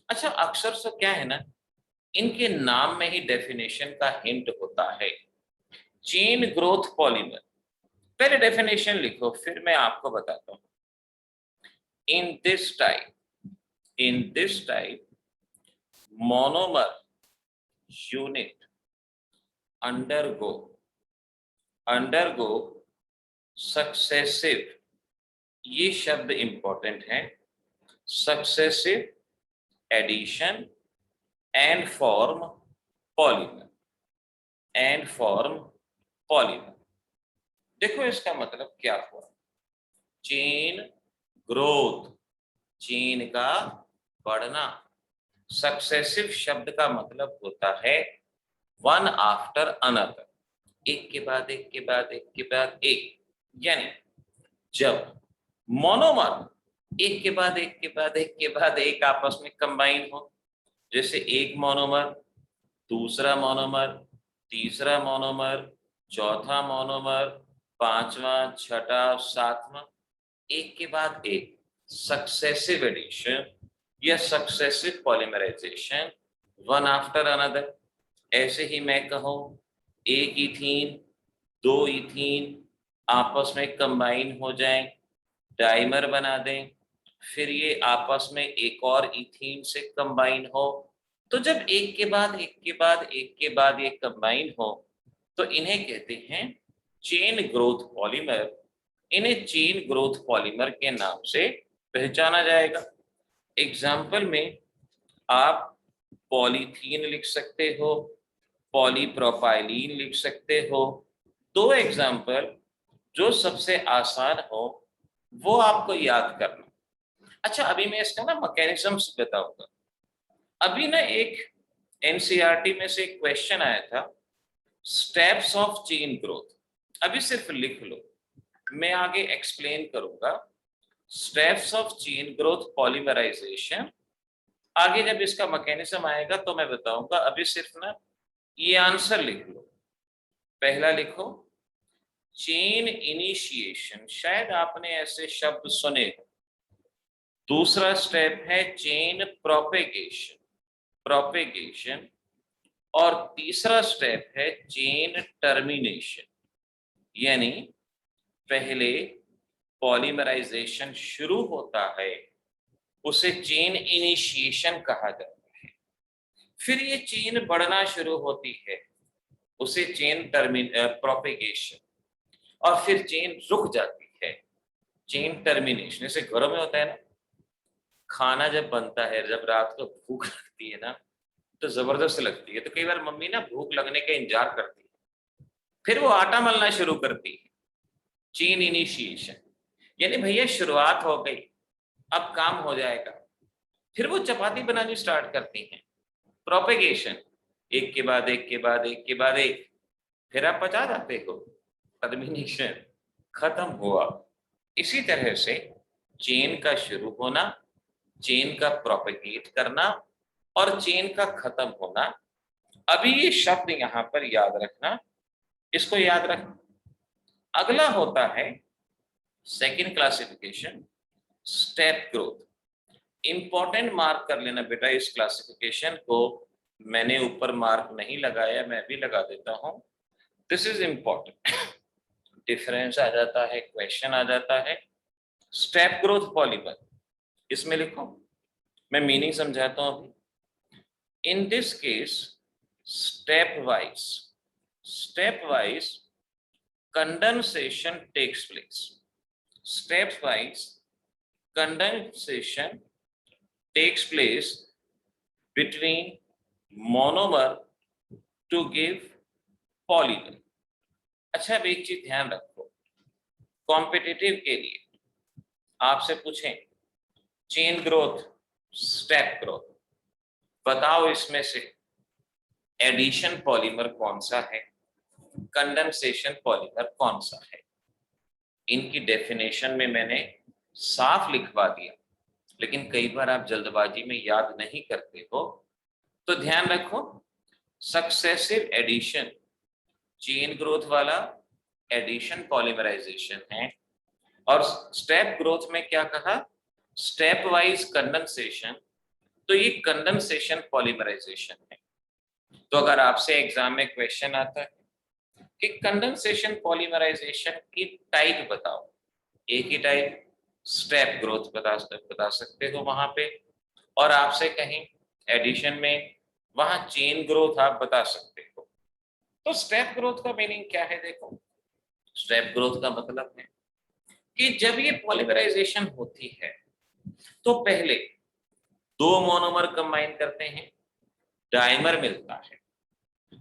अच्छा, अक्सर से क्या है ना, इनके नाम में ही डेफिनेशन का हिंट होता है। चेन ग्रोथ पॉलीमर, पहले डेफिनेशन लिखो फिर मैं आपको बताता हूं। In this type monomer unit undergo successive, ये शब्द इंपॉर्टेंट है, successive addition and form polymer. देखो इसका मतलब क्या हुआ। चेन ग्रोथ, चेन का बढ़ना। सक्सेसिव शब्द का मतलब होता है वन आफ्टर अनदर, एक के बाद एक के बाद एक के बाद एक। यानी जब मोनोमर एक के बाद एक के बाद एक के बाद एक आपस में कंबाइन हो, जैसे एक मोनोमर, दूसरा मोनोमर, तीसरा मोनोमर, चौथा मोनोमर, पांचवा, छठा, सातवां, एक के बाद एक सक्सेसिव एडिशन या successive polymerisation, one after another. ऐसे ही मैं कहूं, एक इथीन, दो इथीन आपस में कंबाइन हो जाएं, डाइमर बना दें, फिर ये आपस में एक और इथीन से कंबाइन हो। तो जब एक के बाद एक के बाद एक के बाद एक कंबाइन हो तो इन्हें कहते हैं चेन ग्रोथ पॉलीमर। इन्हें चेन ग्रोथ पॉलीमर के नाम से पहचाना जाएगा। एग्जाम्पल में आप पॉलीथीन लिख सकते हो, पॉलीप्रोपाइलीन लिख सकते हो। दो एग्जाम्पल जो सबसे आसान हो वो आपको याद करना। अच्छा, अभी मैं इसका ना मैकेनिज्म्स बताऊंगा। अभी ना एक एनसीईआरटी में से एक क्वेश्चन आया था, स्टेप्स ऑफ चेन ग्रोथ। अभी सिर्फ लिख लो, मैं आगे एक्सप्लेन करूंगा steps of chain growth polymerisation. आगे जब इसका मैकेनिज्म आएगा तो मैं बताऊंगा। अभी सिर्फ ना ये आंसर लिख लो। पहला लिखो चेन इनिशिएशन, शायद आपने ऐसे शब्द सुने हो। दूसरा स्टेप है चेन प्रोपेगेशन और तीसरा स्टेप है चेन टर्मिनेशन। यानी पहले पॉलीमराइजेशन शुरू होता है, उसे चेन इनिशिएशन कहा जाता है। फिर ये चेन बढ़ना शुरू होती है, उसे चेन प्रोपेगेशन, और फिर चेन रुक जाती है, चेन टर्मिनेशन। जैसे घरों में होता है ना, खाना जब बनता है, जब रात को भूख लगती है ना तो जबरदस्त लगती है, तो कई बार मम्मी ना भूख लगने का इंतजार करती है, फिर वो आटा मलना शुरू करती है, चेन इनिशिएशन। यानी भैया शुरुआत हो गई, अब काम हो जाएगा। फिर वो चपाती बनानी स्टार्ट करती हैं, प्रोपेगेशन, एक के बाद एक के बाद एक के बाद एक, फिर आप पचा जाते हो, टर्मिनेशन, खत्म हुआ। इसी तरह से चेन का शुरू होना, चेन का प्रोपेगेट करना और चेन का खत्म होना। अभी ये शब्द यहां पर याद रखना, इसको याद रखना। अगला होता है second classification, step growth. Important mark कर लेना बेटा इस क्लासिफिकेशन को, मैंने ऊपर मार्क नहीं लगाया, मैं भी लगा देता हूं। दिस इज इंपॉर्टेंट, डिफरेंस आ जाता है, क्वेश्चन आ जाता है। स्टेप ग्रोथ पॉलीमर, इसमें लिखो, मैं मीनिंग समझाता हूं अभी। In this case step wise condensation takes place. Stepwise condensation takes place between monomer to give polymer. अच्छा, अब एक चीज ध्यान रखो, कॉम्पिटिटिव के लिए आपसे पूछें चेन ग्रोथ, स्टेप ग्रोथ, बताओ इसमें से एडिशन पॉलीमर कौन सा है। कंडेंसेशन पॉलीमर कौन सा है। इनकी डेफिनेशन में मैंने साफ लिखवा दिया, लेकिन कई बार आप जल्दबाजी में याद नहीं करते हो, तो ध्यान रखो। सक्सेसिव एडिशन चेन ग्रोथ वाला एडिशन पॉलीमराइजेशन है, और स्टेप ग्रोथ में क्या कहा, स्टेप वाइज कंडेंसेशन, तो ये कंडेंसेशन पॉलीमराइजेशन है। तो अगर आपसे एग्जाम में क्वेश्चन आता है कि कंडेंसेशन पॉलीमराइजेशन की टाइप बताओ, एक ही टाइप स्टेप ग्रोथ बता सकते हो वहां पे, और आपसे कहीं एडिशन में वहां चेन ग्रोथ आप बता सकते हो। तो स्टेप ग्रोथ का मीनिंग क्या है, देखो स्टेप ग्रोथ का मतलब है कि जब ये पॉलीमराइजेशन होती है तो पहले दो मोनोमर कंबाइन करते हैं, डाइमर मिलता है,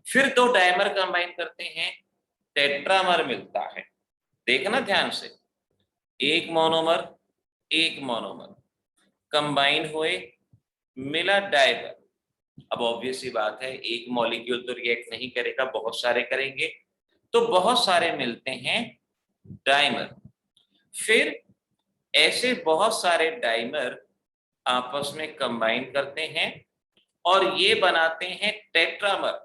फिर दो डाइमर कंबाइन करते हैं, टेट्रामर मिलता है। देखना ध्यान से, एक मोनोमर कंबाइन हुए, मिला डाइमर। अब ऑब्वियस सी बात है, एक मॉलिक्यूल तो रिएक्ट नहीं करेगा, बहुत सारे करेंगे, तो बहुत सारे मिलते हैं डाइमर। फिर ऐसे बहुत सारे डाइमर आपस में कंबाइन करते हैं और ये बनाते हैं टेट्रामर,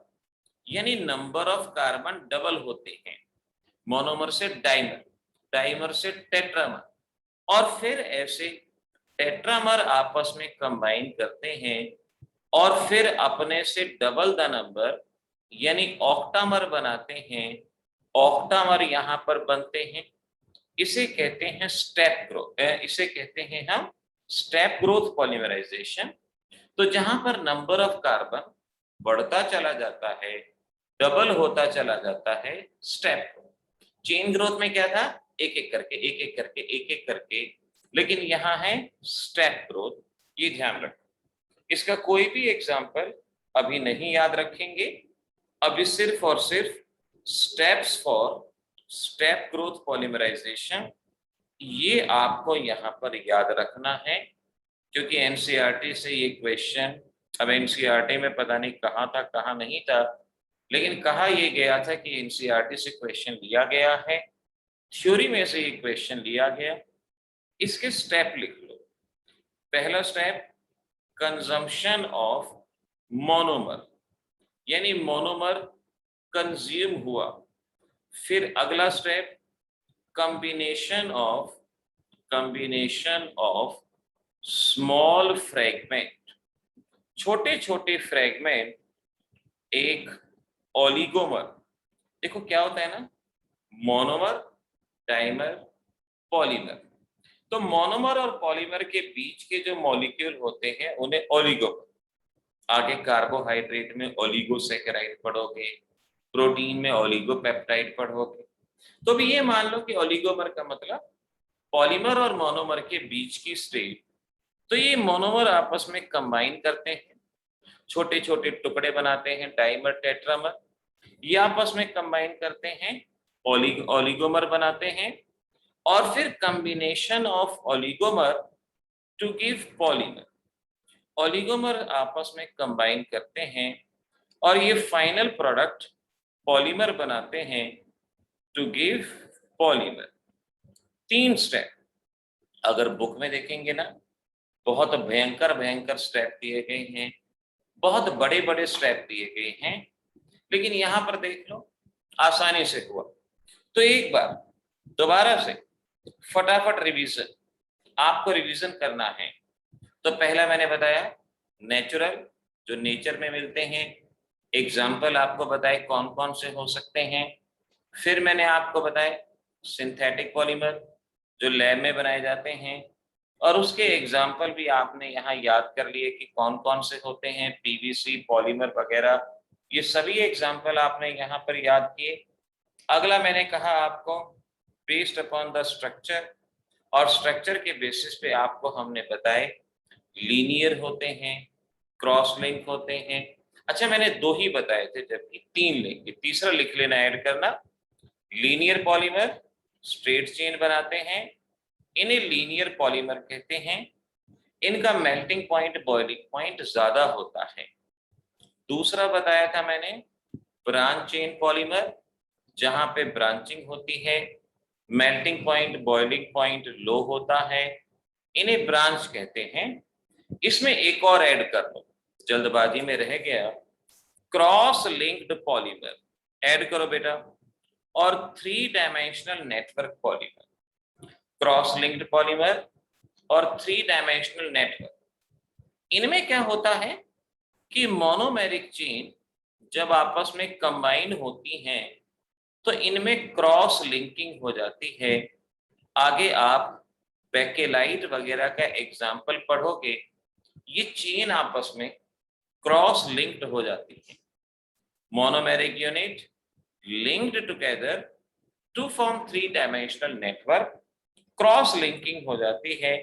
यानी नंबर ऑफ कार्बन डबल होते हैं। मोनोमर से डाइमर, डाइमर से टेट्रामर, और फिर ऐसे टेट्रामर आपस में कंबाइन करते हैं और फिर अपने से डबल द नंबर यानी ऑक्टामर बनाते हैं। ऑक्टामर यहाँ पर बनते हैं, इसे कहते हैं स्टेप ग्रोथ, इसे कहते हैं हम स्टेप ग्रोथ पॉलीमराइजेशन। तो जहां पर नंबर ऑफ कार्बन बढ़ता चला जाता है, डबल होता चला जाता है, स्टेप ग्रोथ। चेन ग्रोथ में क्या था, एक एक करके एक एक करके एक एक करके, लेकिन यहाँ है स्टेप ग्रोथ, ये ध्यान रखो। इसका कोई भी एग्जाम्पल अभी नहीं याद रखेंगे, अभी सिर्फ और सिर्फ steps for step growth polymerisation, ये आपको यहाँ पर याद रखना है, क्योंकि एनसीईआरटी से ये क्वेश्चन, अब एनसीईआरटी में पता नहीं कहाँ था कहाँ नहीं था, लेकिन कहा ये गया था कि एनसीईआरटी से क्वेश्चन लिया गया है, थ्योरी में से ये क्वेश्चन लिया गया। इसके स्टेप लिख लो। पहला स्टेप कंजम्पशन ऑफ मोनोमर, यानी मोनोमर कंज्यूम हुआ। फिर अगला step combination of small fragment, छोटे छोटे फ्रैगमेंट, एक ओलिगोमर। देखो क्या होता है ना, मोनोमर, डाइमर, पॉलीमर। तो मोनोमर और पॉलीमर के बीच के जो मॉलिक्यूल होते हैं उन्हें ओलिगोमर। आगे कार्बोहाइड्रेट में ओलिगोसैकेराइड पढ़ोगे, प्रोटीन में ओलिगोपेप्टाइड पढ़ोगे। तो भी ये मान लो कि ओलिगोमर का मतलब पॉलीमर और मोनोमर के बीच की स्टेट। तो ये मोनोमर आपस में कंबाइन करते हैं, छोटे छोटे टुकड़े बनाते हैं, डाइमर, टेट्रामर। ये आपस में कंबाइन करते हैं, ओलिगोमर बनाते हैं, और फिर combination of oligomer to give polymer. Oligomer आपस में कंबाइन करते हैं और ये फाइनल प्रोडक्ट पॉलीमर बनाते हैं टू गिव पॉलीमर। 3 स्टेप अगर बुक में देखेंगे ना, बहुत भयंकर भयंकर स्टेप दिए गए हैं, बहुत बड़े बड़े स्टेप दिए गए हैं, लेकिन यहाँ पर देख लो आसानी से हुआ। तो एक बार दोबारा से फटाफट रिवीजन, आपको रिवीजन करना है। तो पहला मैंने बताया नेचुरल, जो नेचर में मिलते हैं, एग्जाम्पल आपको बताए कौन कौन से हो सकते हैं। फिर मैंने आपको बताया सिंथेटिक पॉलीमर, जो लैब में बनाए जाते हैं, और उसके एग्जाम्पल भी आपने यहाँ याद कर लिए कि कौन कौन से होते हैं, पीवीसी, पॉलीमर वगैरह, ये सभी एग्जाम्पल आपने यहाँ पर याद किए। अगला मैंने कहा आपको बेस्ड अपॉन द स्ट्रक्चर, और स्ट्रक्चर के बेसिस पे आपको हमने बताए लीनियर होते हैं, क्रॉस लिंक होते हैं। अच्छा मैंने 2 ही बताए थे, जबकि 3 लेंगे, तीसरा लिख लेना, ऐड करना। लीनियर पॉलीमर स्ट्रेट चेन बनाते हैं, इन्हें लीनियर पॉलीमर कहते हैं। इनका मेल्टिंग पॉइंट, बॉइलिंग पॉइंट ज्यादा होता है। दूसरा बताया था मैंने ब्रांच चेन पॉलीमर, जहां पे ब्रांचिंग होती है, मेल्टिंग पॉइंट बॉइलिंग पॉइंट लो होता है, इन्हें ब्रांच कहते हैं। इसमें एक और ऐड कर लो, जल्दबाजी में रह गया, क्रॉस लिंक्ड पॉलीमर ऐड करो बेटा, और 3 dimensional network polymer. Cross linked polymer और 3 डायमेंशनल नेटवर्क, इनमें क्या होता है कि मोनोमेरिक चेन जब आपस में कंबाइन होती हैं तो इनमें क्रॉस लिंकिंग हो जाती है। आगे आप बेकेलाइट वगैरह का एग्जाम्पल पढ़ोगे, ये चेन आपस में क्रॉस लिंक्ड हो जाती है। Monomeric unit linked together to form 3 dimensional network, cross linking हो जाती है,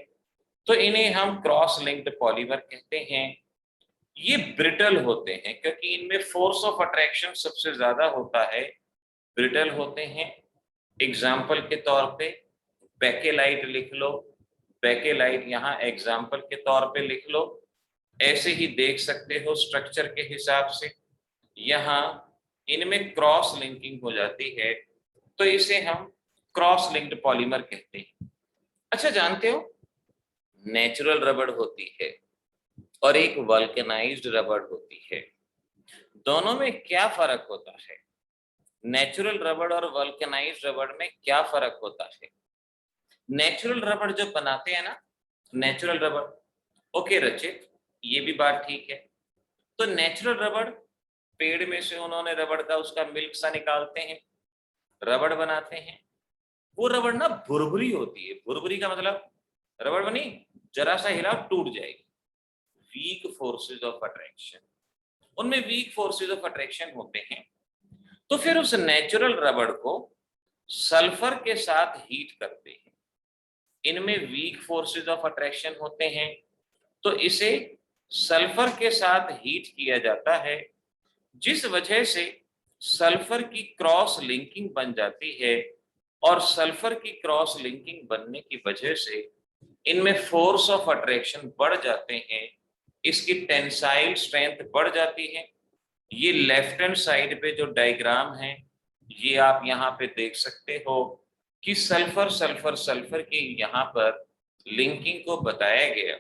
तो इन्हें हम क्रॉस लिंक्ड पॉलीमर कहते हैं। ये ब्रिटल होते हैं क्योंकि इनमें फोर्स ऑफ अट्रैक्शन सबसे ज्यादा होता है, ब्रिटल होते हैं। एग्जाम्पल के तौर पे बेकेलाइट लिख लो, बेकेलाइट यहाँ एग्जाम्पल के तौर पे लिख लो। ऐसे ही देख सकते हो स्ट्रक्चर के हिसाब से, यहाँ इनमें क्रॉस लिंकिंग हो जाती है, तो इसे हम क्रॉस लिंक्ड पॉलीमर कहते हैं। अच्छा, जानते हो नेचुरल रबड़ होती है और एक वल्केनाइज्ड रबड़ होती है, दोनों में क्या फर्क होता है? नेचुरल रबड़ और वल्केनाइज्ड रबड़ में क्या फर्क होता है? नेचुरल रबड़ जो बनाते हैं ना, नेचुरल रबड़, ओके रचित, ये भी बात ठीक है। तो नेचुरल रबड़, पेड़ में से उन्होंने रबड़ का उसका मिल्क सा निकालते हैं, रबड़ बनाते हैं। वो रबड़ ना भुरभुरी होती है। भुरभुरी का मतलब रबड़ बनी, जरा सा हिला टूट जाएगी। वीक फोर्सेस ऑफ अट्रैक्शन, उनमें वीक फोर्सेस ऑफ अट्रैक्शन होते हैं। तो फिर उस नेचुरल रबड़ को सल्फर के साथ हीट करते हैं, इनमें वीक फोर्सेस ऑफ अट्रैक्शन होते हैं, तो इसे सल्फर के साथ हीट किया जाता है, जिस वजह से सल्फर की क्रॉस लिंकिंग बन जाती है। और सल्फर की क्रॉस लिंकिंग बनने की वजह से इनमें फोर्स ऑफ अट्रैक्शन बढ़ जाते हैं, इसकी टेंसाइल स्ट्रेंथ बढ़ जाती है। ये लेफ्ट हैंड साइड पे जो डायग्राम है, ये आप यहाँ पे देख सकते हो कि सल्फर सल्फर सल्फर की यहाँ पर लिंकिंग को बताया गया।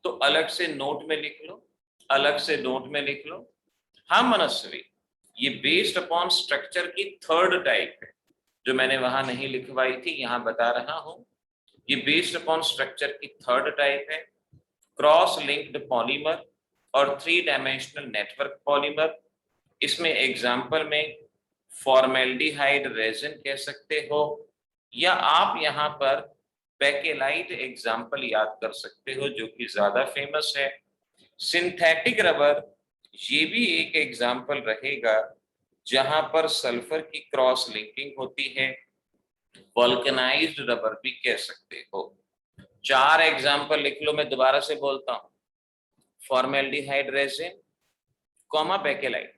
तो अलग से नोट में लिख लो, अलग से नोट में लिख लो। हाँ मनस्वी, ये बेस्ड अपॉन स्ट्रक्चर की थर्ड टाइप है, जो मैंने वहां नहीं लिखवाई थी, यहाँ बता रहा हूं। ये बेस्ड अपॉन स्ट्रक्चर की थर्ड टाइप है, क्रॉस लिंक्ड पॉलीमर और 3 डायमेंशनल नेटवर्क पॉलीमर। इसमें एग्जाम्पल में फॉर्मेल्डिहाइड रेजिन कह सकते हो, या आप यहाँ पर बेकेलाइट एग्जाम्पल याद कर सकते हो, जो कि ज्यादा फेमस है। सिंथेटिक रबर, ये भी एक एग्जाम्पल रहेगा जहां पर सल्फर की क्रॉस लिंकिंग होती है। वल्कनाइज्ड रबर भी कह सकते हो। 4 एग्जाम्पल लिख लो, मैं दोबारा से बोलता हूँ। Formaldehyde resin, comma bakelite.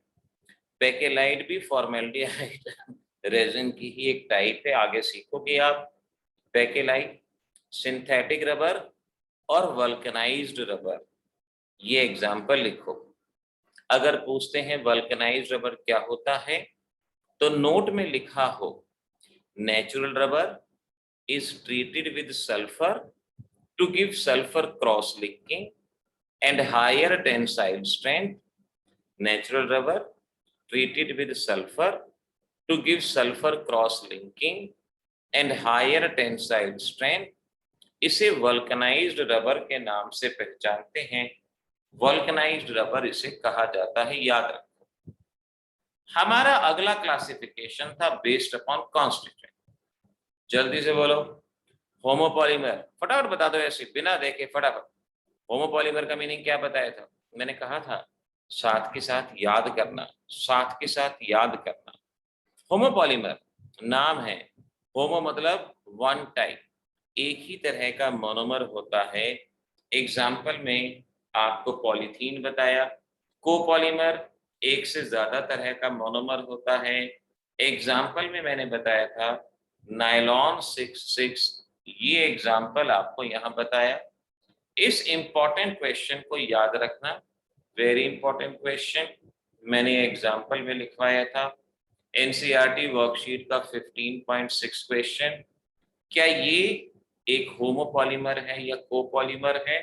Bakelite भी फॉर्मेल्डिहाइड रेजिन की ही एक टाइप है, आगे सीखोगे आप। बेकेलाइट, सिंथेटिक रबर और वल्कनाइज्ड रबर, ये एग्जाम्पल लिखो। अगर पूछते हैं वल्कनाइज्ड रबर क्या होता है, तो नोट में लिखा हो natural rubber is treated with sulfur to give sulfur cross linking and higher tensile strength. Natural rubber treated with sulfur to give sulfur cross linking and higher tensile strength. इसे vulcanised rubber के नाम से पहचानते हैं। Vulcanised rubber इसे कहा जाता है, याद रखो। हमारा अगला क्लासिफिकेशन था बेस्ड अपॉन कॉन्स्टिट्यूएंट। जल्दी से बोलो, होमोपॉलीमर, फटाफट बता दो ऐसे बिना देखे फटाफट। होमोपॉलीमर का मीनिंग क्या बताया था? मैंने कहा था साथ के साथ याद करना, साथ के साथ याद करना। होमोपॉलीमर नाम है, होमो मतलब वन टाइप, एक ही तरह का मोनोमर होता है। एग्जाम्पल में आपको पॉलीथीन बताया। कोपॉलीमर एक से ज्यादा तरह का मोनोमर होता है। एग्जाम्पल में मैंने बताया था नायलॉन 66, ये एग्जाम्पल आपको यहाँ बताया। इस इंपॉर्टेंट क्वेश्चन को याद रखना, वेरी इंपॉर्टेंट क्वेश्चन, मैंने एग्जाम्पल में लिखवाया था। एनसीईआरटी वर्कशीट का 15.6 क्वेश्चन, क्या ये एक होमोपॉलीमर है या कोपॉलीमर है?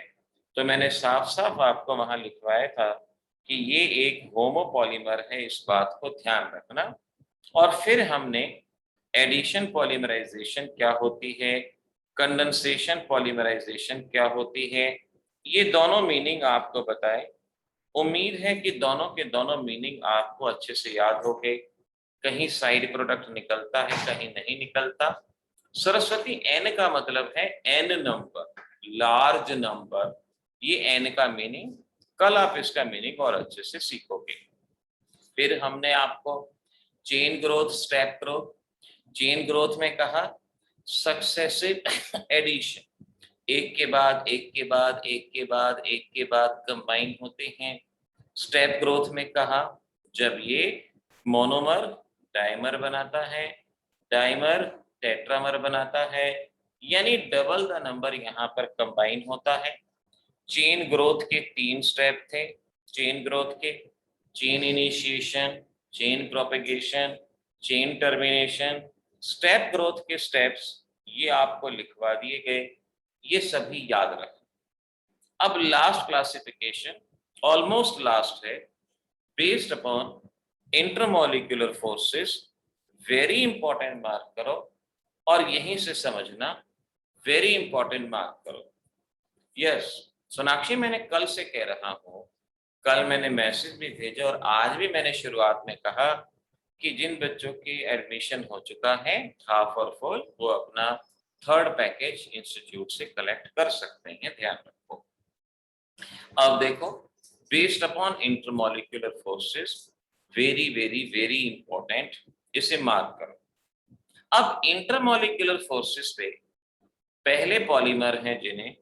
तो मैंने साफ साफ आपको वहां लिखवाया था कि ये एक होमोपॉलीमर है, इस बात को ध्यान रखना। और फिर हमने एडिशन पॉलीमराइजेशन क्या होती है, कंडेंसेशन पॉलीमराइजेशन क्या होती है, ये दोनों मीनिंग आपको बताए। उम्मीद है कि दोनों के दोनों मीनिंग आपको अच्छे से याद हो गए। कहीं साइड प्रोडक्ट निकलता है, कहीं नहीं निकलता। सरस्वती एन का मतलब है एन नंबर, लार्ज नंबर, ये एन का मीनिंग। कल आप इसका मीनिंग और अच्छे से सीखोगे। फिर हमने आपको chain growth, step growth, chain growth में कहा सक्सेसिव एडिशन, एक के बाद एक के बाद एक के बाद एक के बाद कंबाइन होते हैं। स्टेप ग्रोथ में कहा जब ये मोनोमर डाइमर बनाता है, डाइमर टेट्रामर बनाता है, यानी डबल द नंबर यहाँ पर कंबाइन होता है। चेन ग्रोथ के 3 स्टेप थे। चेन ग्रोथ के chain initiation, chain propagation, chain termination. Step growth के स्टेप्स ये आपको लिखवा दिए गए, ये सभी याद रखें। अब लास्ट क्लासिफिकेशन, ऑलमोस्ट लास्ट है, based upon intermolecular forces. Very important mark करो और यहीं से समझना, वेरी इंपॉर्टेंट मार्क करो। यस सोनाक्षी, मैंने कल से कह रहा हूं, कल मैंने मैसेज भी भेजा और आज भी मैंने शुरुआत में कहा कि जिन बच्चों की एडमिशन हो चुका है हाफ और फुल, वो अपना थर्ड पैकेज इंस्टीट्यूट से कलेक्ट कर सकते हैं, ध्यान रखो। अब देखो, based upon intermolecular forces, very very very important, इसे मार्क करो। अब इंटरमॉलिक्यूलर फोर्सेस पे पहले पॉलीमर हैं जिन्हें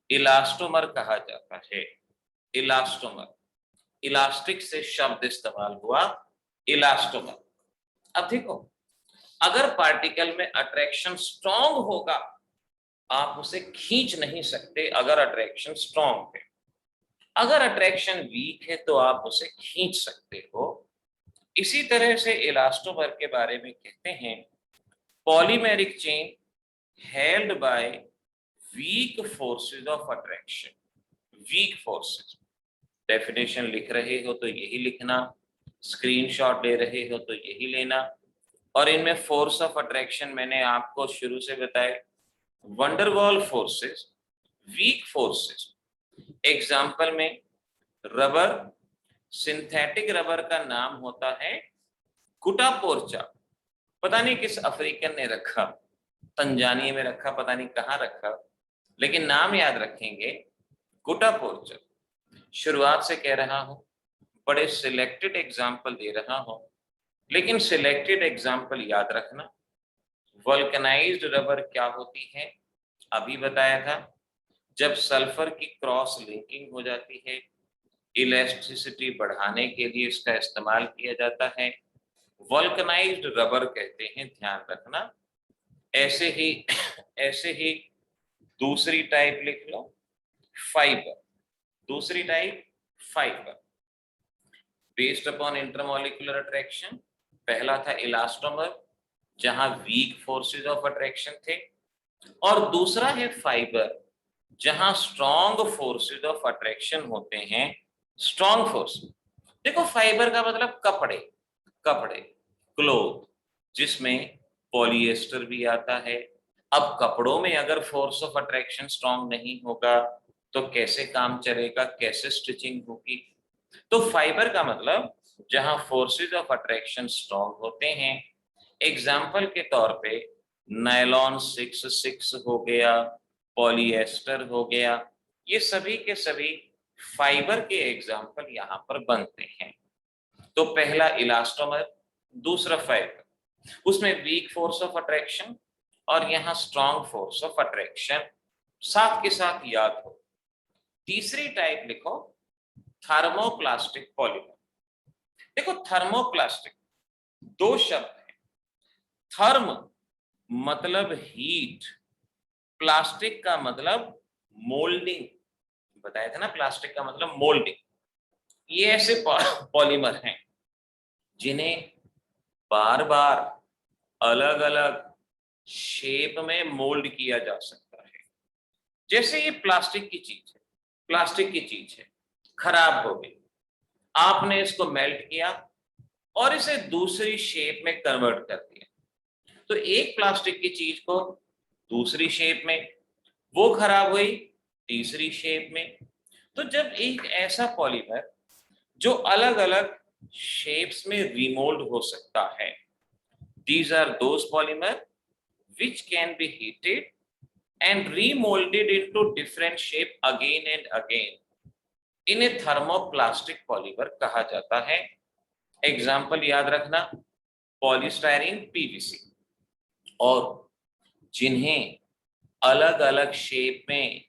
इलास्टोमर कहा जाता है। इलास्टोमर, इलास्टिक से शब्द इस्तेमाल हुआ, इलास्टोमर। अब देखो, अगर पार्टिकल में अट्रैक्शन स्ट्रॉन्ग होगा, आप उसे खींच नहीं सकते अगर अट्रैक्शन स्ट्रॉन्ग है। अगर अट्रैक्शन वीक है तो आप उसे खींच सकते हो। इसी तरह से इलास्टोमर के बारे में कहते हैं polymeric chain held by weak forces of attraction. Weak forces, definition लिख रहे हो तो यही लिखना, स्क्रीनशॉट ले रहे हो तो यही लेना। और इनमें फोर्स ऑफ अट्रैक्शन मैंने आपको शुरू से बताया, van der Waals forces, weak forces. Example में रबर, सिंथेटिक रबर का नाम होता है कुटापोर्चा। पता नहीं किस अफ्रीकन ने रखा, तंजानिया में रखा, पता नहीं कहाँ रखा, लेकिन नाम याद रखेंगे कुटापोर्चा। शुरुआत से कह रहा हूं, बड़े सिलेक्टेड एग्जाम्पल दे रहा हूं, लेकिन सिलेक्टेड एग्जाम्पल याद रखना। वल्कनाइज्ड रबर क्या होती है, अभी बताया था, जब सल्फर की क्रॉस लिंकिंग हो जाती है, इलास्टिसिटी बढ़ाने के लिए इसका इस्तेमाल किया जाता है, वल्कनाइज्ड रबर कहते हैं, ध्यान रखना। ऐसे ही ऐसे ही दूसरी टाइप लिख लो, फाइबर। दूसरी type fibre, based upon intermolecular attraction. पहला था इलास्टोमर, जहां वीक फोर्सेस ऑफ अट्रैक्शन थे, और दूसरा है फाइबर, जहां स्ट्रॉन्ग फोर्सेस ऑफ अट्रैक्शन होते हैं। स्ट्रॉन्ग फोर्स, देखो फाइबर का मतलब कपड़े, कपड़े, क्लोथ, जिसमें पॉलिएस्टर भी आता है। अब कपड़ों में अगर फोर्स ऑफ अट्रैक्शन स्ट्रॉन्ग नहीं होगा तो कैसे काम चलेगा, कैसे स्टिचिंग होगी? तो फाइबर का मतलब जहां फोर्सेस ऑफ अट्रैक्शन स्ट्रॉन्ग होते हैं। एग्जाम्पल के तौर पे नायलॉन 6 हो गया, पॉलिएस्टर हो गया, ये सभी के सभी फाइबर के एग्जाम्पल यहाँ पर बनते हैं। तो पहला इलास्टोमर, दूसरा फाइबर, उसमें वीक फोर्स ऑफ अट्रैक्शन और यहाँ स्ट्रॉन्ग फोर्स ऑफ अट्रैक्शन, साथ के साथ याद हो। तीसरी टाइप लिखो, थर्मोप्लास्टिक पॉलीमर। देखो थर्मोप्लास्टिक, दो शब्द हैं। थर्म मतलब हीट, प्लास्टिक का मतलब मोल्डिंग, बताया था ना, प्लास्टिक का मतलब मोल्डिंग। ये ऐसे पॉलीमर हैं जिन्हें बार बार अलग अलग शेप में मोल्ड किया जा सकता है। जैसे ये प्लास्टिक की चीज है, प्लास्टिक की चीज है, खराब हो गई, आपने इसको मेल्ट किया और इसे दूसरी शेप में कन्वर्ट कर दिया। तो एक प्लास्टिक की चीज को दूसरी शेप में, वो खराब हुई तीसरी शेप में। तो जब एक ऐसा पॉलीमर जो अलग अलग शेप्स में रिमोल्ड हो सकता है, these are those polymer which can be heated and remolded into different shape again and again, इन्हें थर्मोप्लास्टिक पॉलीमर कहा जाता है। एग्जाम्पल याद रखना, पॉलीस्टायरीन, पीवीसी। और जिन्हें अलग अलग शेप में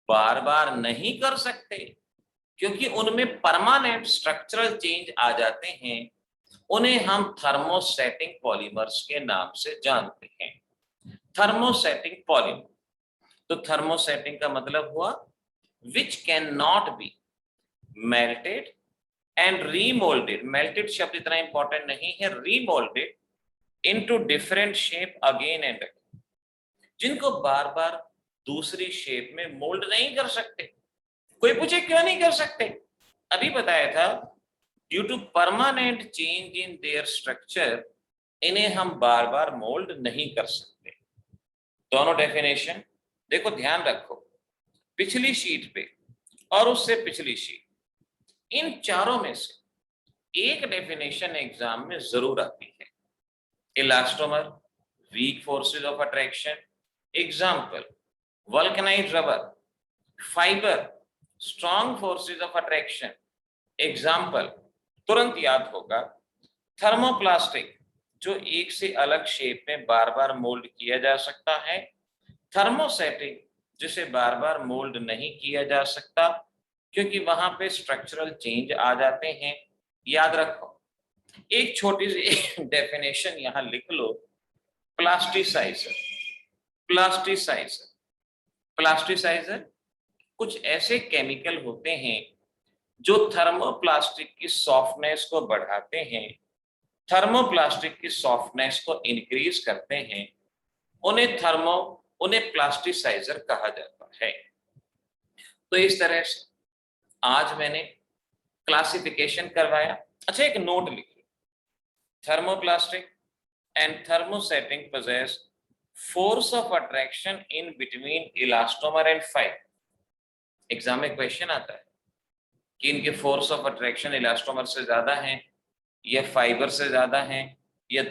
बार बार नहीं कर सकते क्योंकि उनमें परमानेंट स्ट्रक्चरल चेंज आ जाते हैं, उन्हें हम थर्मोसेटिंग पॉलीमर्स के नाम से जानते हैं। थर्मोसेटिंग पॉलीमर, तो थर्मोसेटिंग का मतलब हुआ which can not be melted and remoulded. Melted शब्द इतना इंपॉर्टेंट नहीं है, remoulded into different shape again and again, जिनको बार बार दूसरी शेप में मोल्ड नहीं कर सकते। कोई पूछे क्यों नहीं कर सकते? अभी बताया था, due to permanent change in their structure, इन्हें हम बार बार मोल्ड नहीं कर सकते। दोनों डेफिनेशन देखो, ध्यान रखो, पिछली शीट पे और उससे पिछली शीट, इन चारों में से एक डेफिनेशन एग्जाम में जरूर आती है। Elastomer, weak forces of attraction. Example, vulcanised rubber. Fibre, strong forces of attraction. Example तुरंत याद होगा, थर्मोप्लास्टिक जो एक से अलग शेप में बार बार मोल्ड किया जा सकता है, थर्मोसेटिक जिसे बार बार मोल्ड नहीं किया जा सकता क्योंकि वहां पे स्ट्रक्चरल चेंज आ जाते हैं। याद रखो, एक छोटी सी डेफिनेशन यहां लिख लो, प्लास्टिसाइजर। प्लास्टिसाइजर, प्लास्टिसाइजर कुछ ऐसे केमिकल होते हैं जो थर्मोप्लास्टिक की सॉफ्टनेस को बढ़ाते हैं, थर्मोप्लास्टिक की सॉफ्टनेस को इंक्रीज करते हैं, उन्हें प्लास्टिसाइजर कहा जाता है। तो इस तरह से आज मैंने क्लासिफिकेशन करवाया। अच्छा, एक नोट लिखिए, thermoplastic and thermosetting possess force of attraction in between elastomer and fiber। Exam में क्वेश्चन आता है कि इनके फोर्स ऑफ अट्रैक्शन इलास्टोमर से ज्यादा है या फाइबर से ज्यादा है या